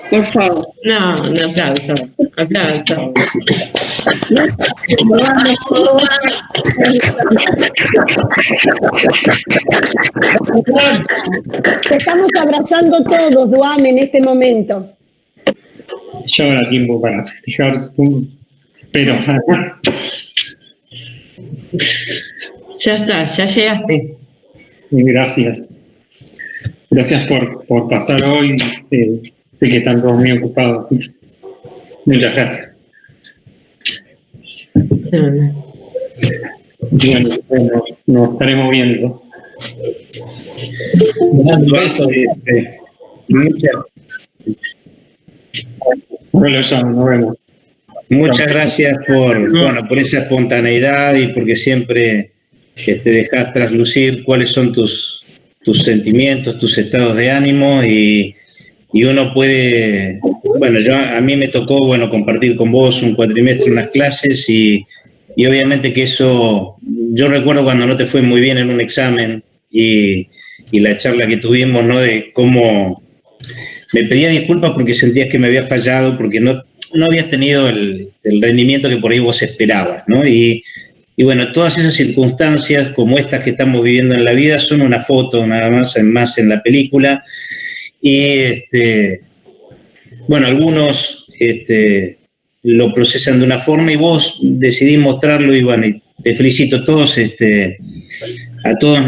Por favor. No, un aplauso. Te estamos abrazando todos, Duam, en este momento. Ya habrá tiempo para festejar, supongo. Pero Ya está, ya llegaste. gracias. Gracias por pasar hoy. Sé que están todos muy ocupados. Muchas gracias. Bueno, nos estaremos viendo. Un beso. Nos vemos. Muchas gracias por esa espontaneidad y porque siempre dejas traslucir cuáles son tus sentimientos, tus estados de ánimo y uno puede, a mí me tocó, compartir con vos un cuatrimestre, unas clases y obviamente que eso, yo recuerdo cuando no te fue muy bien en un examen y la charla que tuvimos, ¿no? De cómo me pedías disculpas porque sentías que me había fallado, porque no habías tenido el rendimiento que por ahí vos esperabas, ¿no? Y todas esas circunstancias como estas que estamos viviendo en la vida son una foto nada más en la película. Y algunos lo procesan de una forma y vos decidís mostrarlo y te felicito. A todos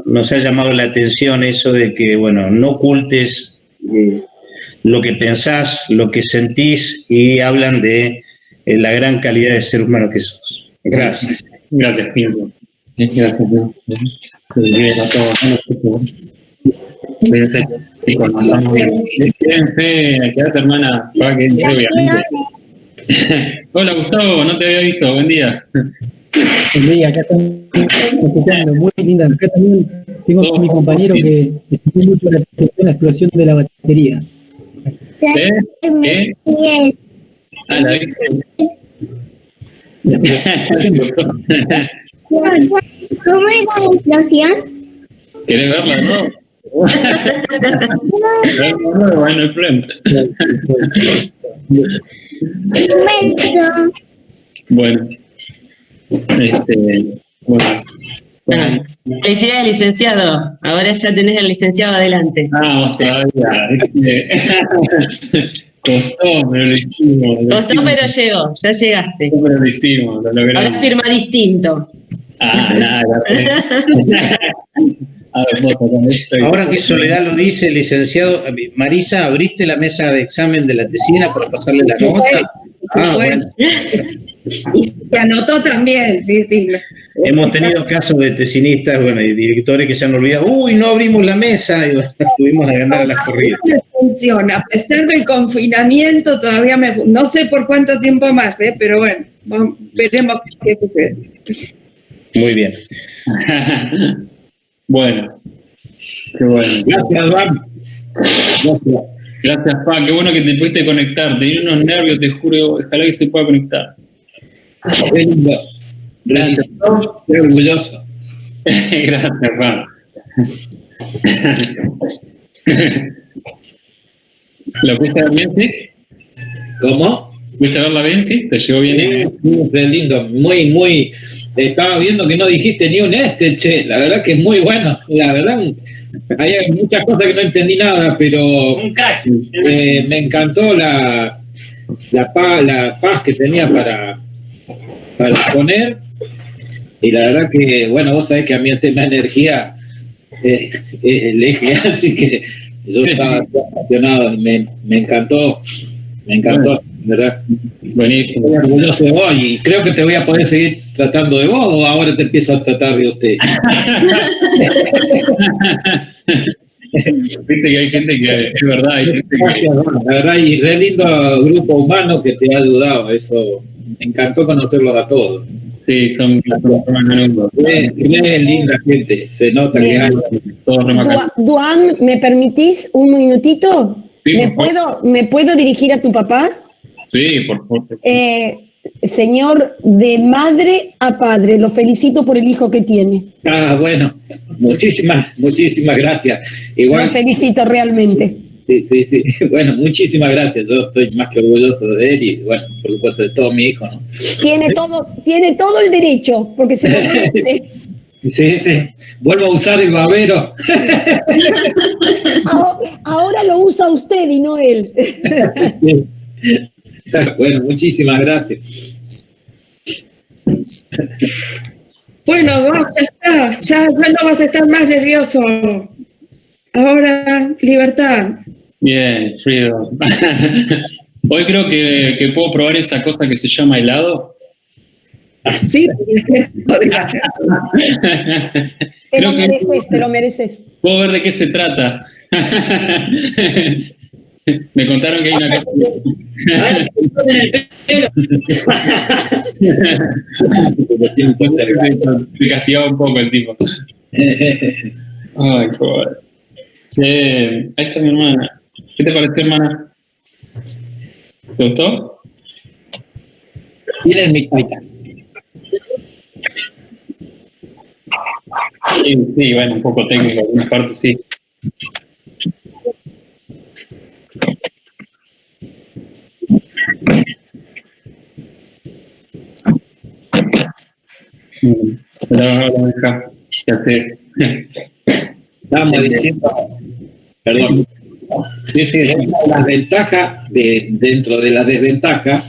nos ha llamado la atención eso de que, no ocultes lo que pensás, lo que sentís y hablan de la gran calidad de ser humano que sos. Gracias. Gracias, Pinto. Gracias. A todos. Cuídense. Y cuando estamos bien. Quédate, hermana. Obviamente. Hola, Gustavo, no te había visto. Buen día. Buen día, acá estamos escuchando. Muy linda. Acá también tengo a mi compañero que estudió mucho la explosión de la batería. ¿Qué? Ah, la viste. ¿Cómo es la explosión? ¿Querés verla, no? Bueno, el frente. Un beso. Bueno. Felicidades, licenciado. Ahora ya tenés al licenciado adelante. Vamos todavía. Costó, pero lo hicimos. Costó, pero llegó. Ya llegaste. Pero lo hicimos, lo logramos. Ahora firma distinto. Nada. Ahora que Soledad lo dice, licenciado, Marisa, ¿abriste la mesa de examen de la tesina para pasarle la nota? Bueno. Y se anotó también, sí. Hemos tenido casos de tesinistas, y directores que se han olvidado, no abrimos la mesa, y tuvimos que ganar a las corridas. No funciona, a pesar del confinamiento todavía no sé por cuánto tiempo más, pero bueno, veremos qué sucede. Muy bien. Bueno. Qué bueno. Gracias, Juan. Gracias, Pa. Qué bueno que te pudiste conectar. Tenía unos nervios, te juro. Ojalá que se pueda conectar. Qué lindo. Gracias. Estoy orgulloso. Gracias, Pa. ¿Lo pudiste ver bien, sí? ¿Cómo? ¿Pudiste verla bien, sí? ¿Te llegó bien? Sí, qué lindo. Muy. Estaba viendo que no dijiste ni un che. La verdad que es muy bueno. La verdad, hay muchas cosas que no entendí nada, pero Un crack. me encantó la paz que tenía para poner. Y la verdad que, vos sabés que a mí el tema de energía es el eje, así que yo estaba apasionado. Me encantó, ¿verdad? Buenísimo. Estoy orgulloso de vos y creo que te voy a poder seguir tratando de vos o ahora te empiezo a tratar de usted. Viste que hay gente que es verdad, hay gente que... La verdad, y re lindo grupo humano que te ha ayudado, eso me encantó conocerlos a todos. Sí, son lindos. Es linda gente, se nota que hay todos remacados. Duan, ¿me permitís un minutito? Sí, ¿Me puedo dirigir a tu papá? Sí, por favor. Señor, de madre a padre, lo felicito por el hijo que tiene. Bueno, muchísimas gracias. Igual, Lo felicito realmente. Sí. Bueno, muchísimas gracias. Yo estoy más que orgulloso de él y, por supuesto, de todo mi hijo, ¿no? Tiene todo el derecho, porque se lo merece. Sí. Vuelvo a usar el babero. Ahora lo usa usted y no él. Bueno, muchísimas gracias. Bueno, ya está, ya no vas a estar más nervioso. Ahora, libertad. Bien, freedom. Hoy creo que puedo probar esa cosa que se llama helado. Sí, te lo mereces. Puedo ver de qué se trata. Me contaron que hay una cosa. Me castigaba un poco el tipo. Ay, joder. Ahí está mi hermana. ¿Qué te pareció, hermana? ¿Te gustó? Tienes mi cuenta. Sí, bueno, un poco técnico, algunas partes sí. Estábamos diciendo, perdón, las ventajas dentro de la desventaja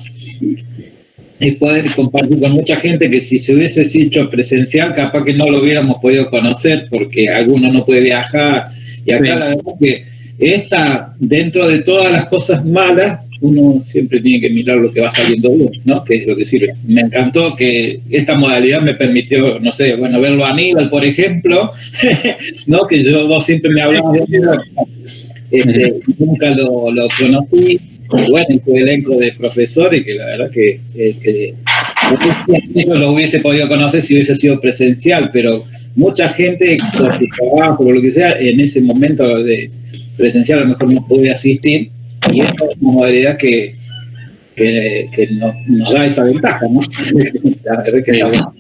es poder compartir con mucha gente que si se hubiese hecho presencial capaz que no lo hubiéramos podido conocer porque alguno no puede viajar y acá la verdad que dentro de todas las cosas malas uno siempre tiene que mirar lo que va saliendo bien, ¿no? Que es lo que sirve. Me encantó que esta modalidad me permitió, no sé, bueno, verlo a Aníbal, por ejemplo, ¿no? Que vos siempre me hablabas de Aníbal, nunca lo conocí, bueno, y tu elenco de profesores, que la verdad que no lo hubiese podido conocer si hubiese sido presencial, pero mucha gente, por su trabajo, por lo que sea, en ese momento de presencial a lo mejor no pude asistir, y esta es una modalidad que nos da esa ventaja, ¿no? La verdad que está bueno.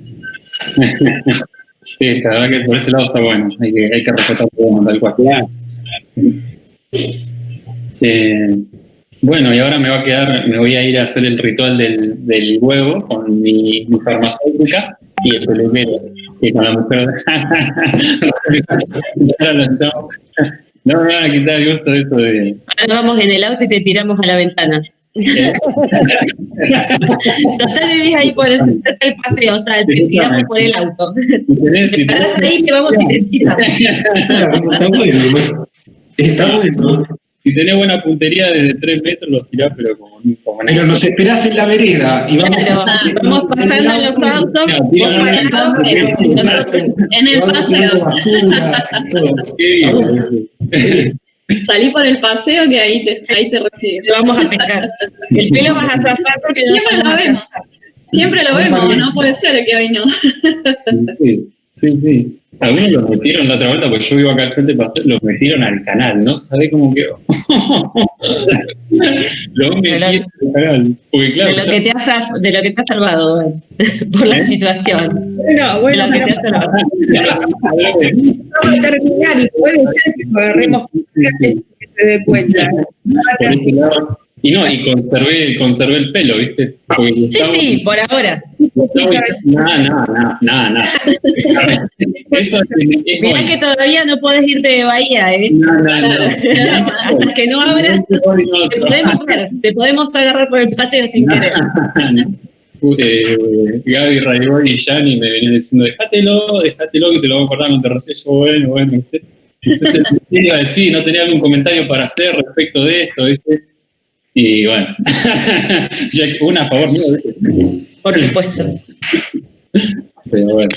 Sí, la verdad que por ese lado está bueno, hay que respetar todo, tal cual. Claro. Bueno, y ahora me voy a ir a hacer el ritual del huevo con mi farmacéutica y el peluquero, y con la mujer. No me van a quitar el gusto de eso de... Ahora vamos en el auto y te tiramos a la ventana. Total vivís ahí por cerca del paseo, o sea, te tiramos por el auto. Te paras ahí, te vamos y te tiramos. Está bueno. Está bueno. Si tenés buena puntería desde 3 metros, los tirás, pero como pero nos esperás en la vereda y vamos pasando en los autos, en el paseo. Salí por el paseo que ahí te recibe. Te vamos a pescar. El pelo vas a zafar porque siempre lo vemos. Siempre lo vemos, no puede ser que hoy no. Sí. Algunos los metieron la otra vuelta, porque yo vivo acá al frente, los metieron al canal, no sabés cómo quedó. Los metieron al canal. Porque, claro, de lo que te ha salvado por la situación. Bueno, pero vamos a terminar y puede ser que lo agarremos que se dé cuenta. Y conservé el pelo, ¿viste? Sí, por ahora. Nada. Eso mirá que todavía no podés irte de Bahía, ¿eh? No. Hasta que no abras, te podemos ver, te podemos agarrar por el paseo sin querer. Gaby, Rayboy y Yanni me venían diciendo, déjatelo, que te lo voy a acordar cuando te recibes. Bueno, ¿viste? Entonces, iba a decir, no tenía algún comentario para hacer respecto de esto, ¿viste? Y bueno, ya una a favor mío, ¿viste? Por supuesto. Pero bueno.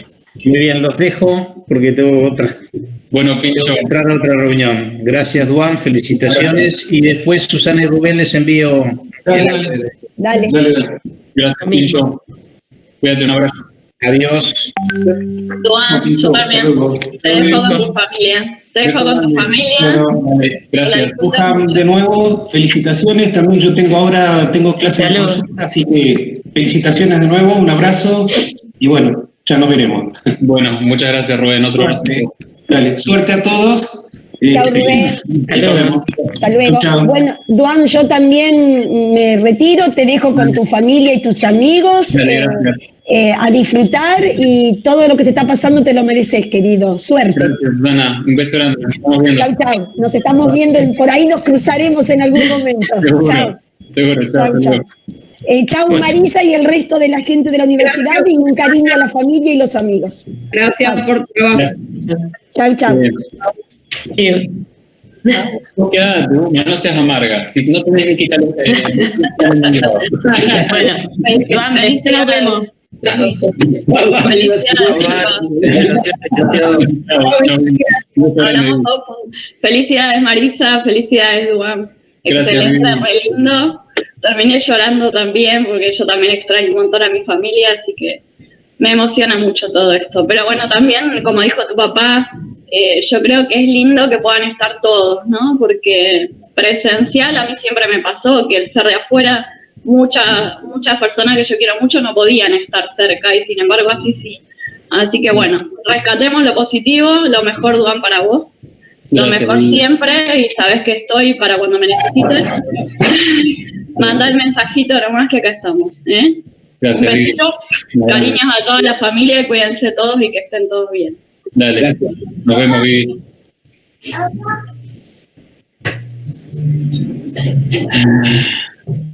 Muy bien, los dejo porque tengo Bueno, Pincho. Tengo que entrar a otra reunión. Gracias, Duan, felicitaciones. Y después Susana y Rubén les envío. Dale. Gracias, Pincho. Cuídate, un abrazo. Adiós. Duan, yo también. Te dejo con tu familia. Gracias. De nuevo, felicitaciones. También yo tengo clases de consulta, así que felicitaciones de nuevo, un abrazo y bueno, ya nos veremos. Bueno, muchas gracias, Rubén. Otro abrazo. Dale, suerte a todos. Chao, Rubén. Hasta luego. Chao. Bueno, Duan, yo también me retiro, te dejo con tu familia y tus amigos. A disfrutar y todo lo que te está pasando te lo mereces, querido. Suerte. Gracias, Susana. Un beso grande. Nos estamos viendo. Chau. Nos estamos viendo. Por ahí nos cruzaremos en algún momento. Seguro. Chao. Chao. Chau Marisa y el resto de la gente de la universidad y un cariño a la familia y los amigos. Gracias por tu trabajo. Chau. No seas amarga. Si no tenés ni que Bueno, nos vemos. Felicidades Marisa, felicidades Duan. Excelente, re lindo. Terminé llorando también porque yo también extraño un montón a mi familia, así que me emociona mucho todo esto. Pero bueno, también, como dijo tu papá, yo creo que es lindo que puedan estar todos, ¿no? Porque presencial a mí siempre me pasó que el ser de afuera, muchas personas que yo quiero mucho no podían estar cerca y sin embargo así sí. Así que bueno, rescatemos lo positivo, lo mejor Duan para vos, lo mejor siempre y sabés que estoy para cuando me necesites. Manda el mensajito nomás que acá estamos, ¿eh? Gracias. Un besito, cariños a toda la familia y cuídense todos y que estén todos bien. Dale, gracias. Nos vemos, Vivi.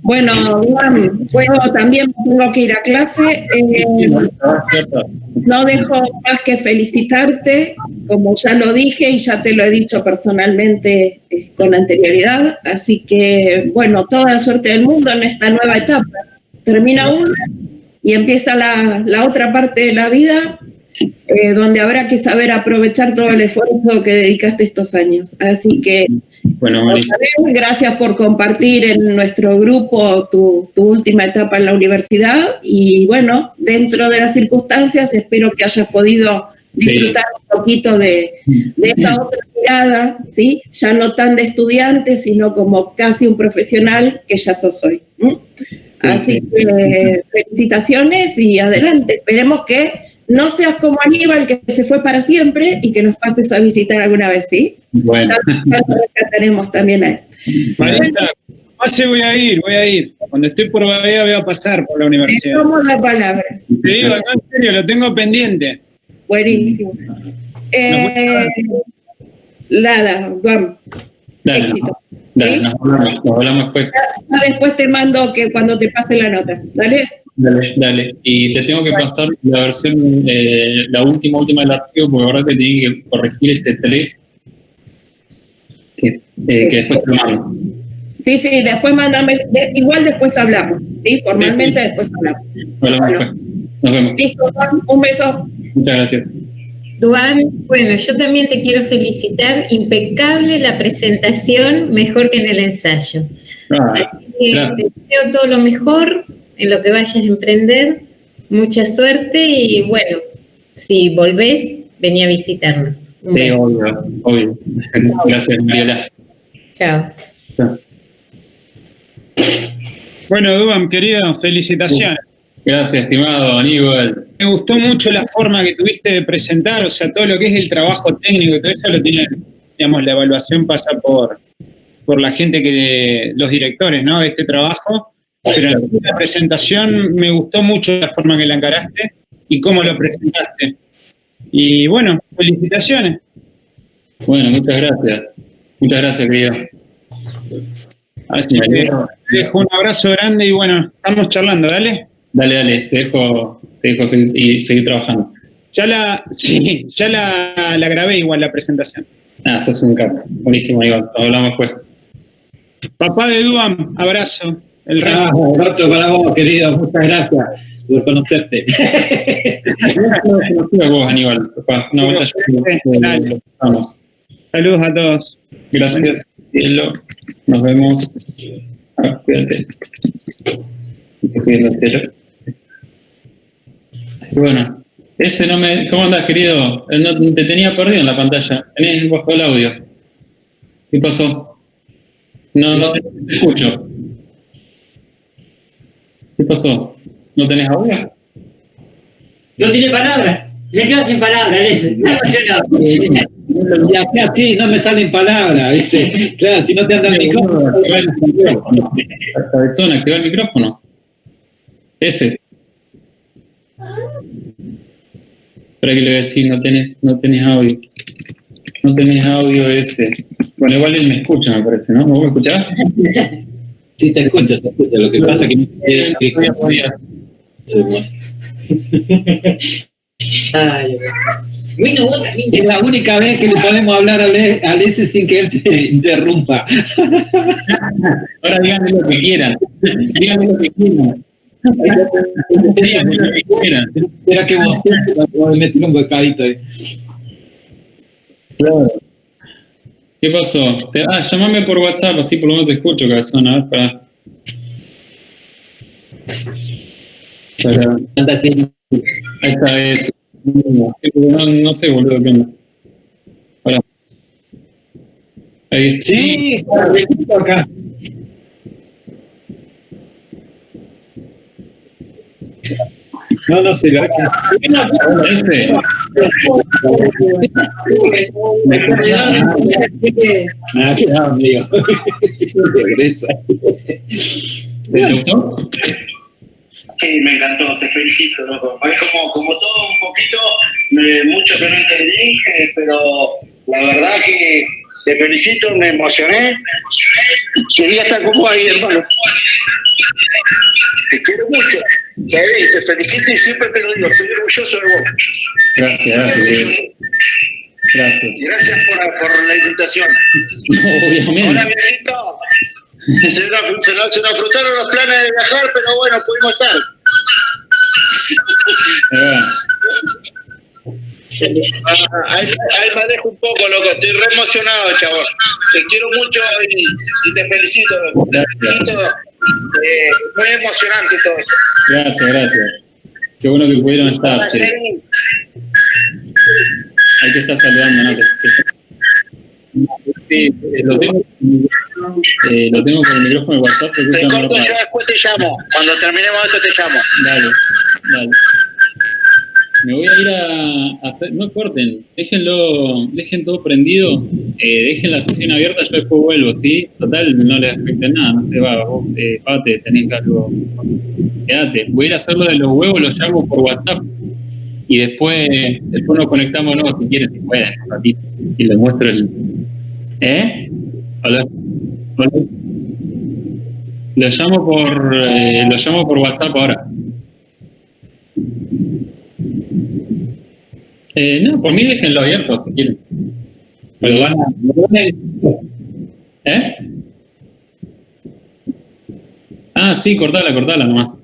Bueno, yo también tengo que ir a clase. No dejo más que felicitarte, como ya lo dije y ya te lo he dicho personalmente con anterioridad. Así que, bueno, toda la suerte del mundo en esta nueva etapa. Termina una y empieza la otra parte de la vida, donde habrá que saber aprovechar todo el esfuerzo que dedicaste estos años. Así que, bueno, gracias por compartir en nuestro grupo tu última etapa en la universidad y bueno, dentro de las circunstancias espero que hayas podido disfrutar un poquito de esa otra mirada, ¿sí? Ya no tan de estudiante, sino como casi un profesional que ya sos hoy. Así que felicitaciones y adelante. Esperemos que no seas como Aníbal, que se fue para siempre y que nos pases a visitar alguna vez, ¿sí? Bueno. Ya lo rescataremos también a él. Marisa, voy a ir. Cuando estoy por Bahía voy a pasar por la universidad. Te tomo la palabra. Te digo, no, en serio, lo tengo pendiente. Buenísimo. Lada, vamos. Dale, éxito. Dale, ¿sí? Nos hablamos después. Después te mando que cuando te pase la nota, ¿dale? Dale. Y te tengo que pasar la versión, la última del archivo, porque ahora te tengo que corregir ese 3, que después te lo mando. Sí, después mándame, igual después hablamos, ¿sí? Formalmente sí. Después hablamos. Después. Nos vemos. Listo, un beso. Muchas gracias. Duan, bueno, yo también te quiero felicitar, impecable la presentación, mejor que en el ensayo. Así que te deseo todo lo mejor en lo que vayas a emprender, mucha suerte y bueno, si volvés, vení a visitarnos. Un beso. Obvio. Gracias, Mariela. Chao. Bueno, Duan, querido, felicitaciones. Gracias, estimado Aníbal. Me gustó mucho la forma que tuviste de presentar, o sea, todo lo que es el trabajo técnico, todo eso lo tiene, digamos, la evaluación pasa por la gente los directores, ¿no? De este trabajo, pero la presentación me gustó mucho la forma que la encaraste y cómo lo presentaste. Y bueno, felicitaciones. Bueno, muchas gracias. Muchas gracias, querido. Así que te dejo un abrazo grande y bueno, estamos charlando, dale. Dale, te dejo seguir trabajando. Ya la grabé igual la presentación. Sos un capo. Buenísimo, Iván. Nos hablamos después. Papá de Duan, abrazo. Otro para vos, querido. Muchas gracias por conocerte. Gracias a vos, Aníbal. Papá, una vuelta. Vamos. Saludos a todos. Gracias, cielo. Nos vemos. Cuídate. Bueno, ese no me... ¿Cómo andás, querido? No, te tenía perdido en la pantalla. Tenés bajo el audio. ¿Qué pasó? No te escucho. ¿Qué pasó? ¿No tenés audio? No tiene palabras. Se queda sin palabras, ese. Ya así no me salen palabras, ¿viste? Claro, si no te anda el micrófono. Cabezón, activa el micrófono. Ese. Espera que le voy a decir, no tenés audio. No tenés audio ese. Bueno, igual él me escucha, me parece, ¿no? ¿Vos me escuchás? Sí, te escucho. Lo que pasa que... Ay, bueno, vos también. Es la única vez que le podemos hablar al ese sin que él te interrumpa. Ahora díganme lo que quieran. Díganme lo que quieran. Díganme lo que quieran. Espera que vos meter un bocadito ahí. Claro. ¿Qué pasó? Llámame por WhatsApp, así por lo menos te escucho, cabezón. A ver, para. Anda así. Ahí está, eso. No sé, boludo, qué onda. Hola. Ahí está. Sí, acá. No sé, la verdad ese. Claro, amigo. Regresa. ¿Te gustó? Sí, me encantó, te felicito, loco. Es como todo un poquito, mucho que no entendí, pero la verdad que te felicito, me emocioné. Quería estar como ahí, hermano. Te quiero mucho, ¿sabes? Te felicito y siempre te lo digo, soy orgulloso de vos. Gracias. Gracias. Y gracias por la invitación. Obviamente. Hola, viejito. Se nos frustraron los planes de viajar, pero bueno, pudimos estar. Ahí manejo un poco, loco. Estoy re emocionado, chavos. Te quiero mucho y te felicito. Te felicito. Muy emocionante todo eso. Gracias. Qué bueno que pudieron estar, che. Ahí te está saludando, ¿no? Sí, lo tengo con el micrófono de WhatsApp. Te corto, yo después te llamo. Cuando terminemos esto te llamo. Dale. Me voy a ir a hacer, no corten, dejen todo prendido, dejen la sesión abierta, yo después vuelvo, ¿sí? Total, no le afecta nada, no se va, vos, Pate, tenés algo, quédate. Voy a ir a hacer lo de los huevos, los llamo por WhatsApp y después nos conectamos, no, si quieren, si pueden, un ratito, y les muestro el... Hola. Lo llamo por WhatsApp ahora. No, por mí déjenlo abierto si quieren. Pero van a... Ah, sí, cortala nomás.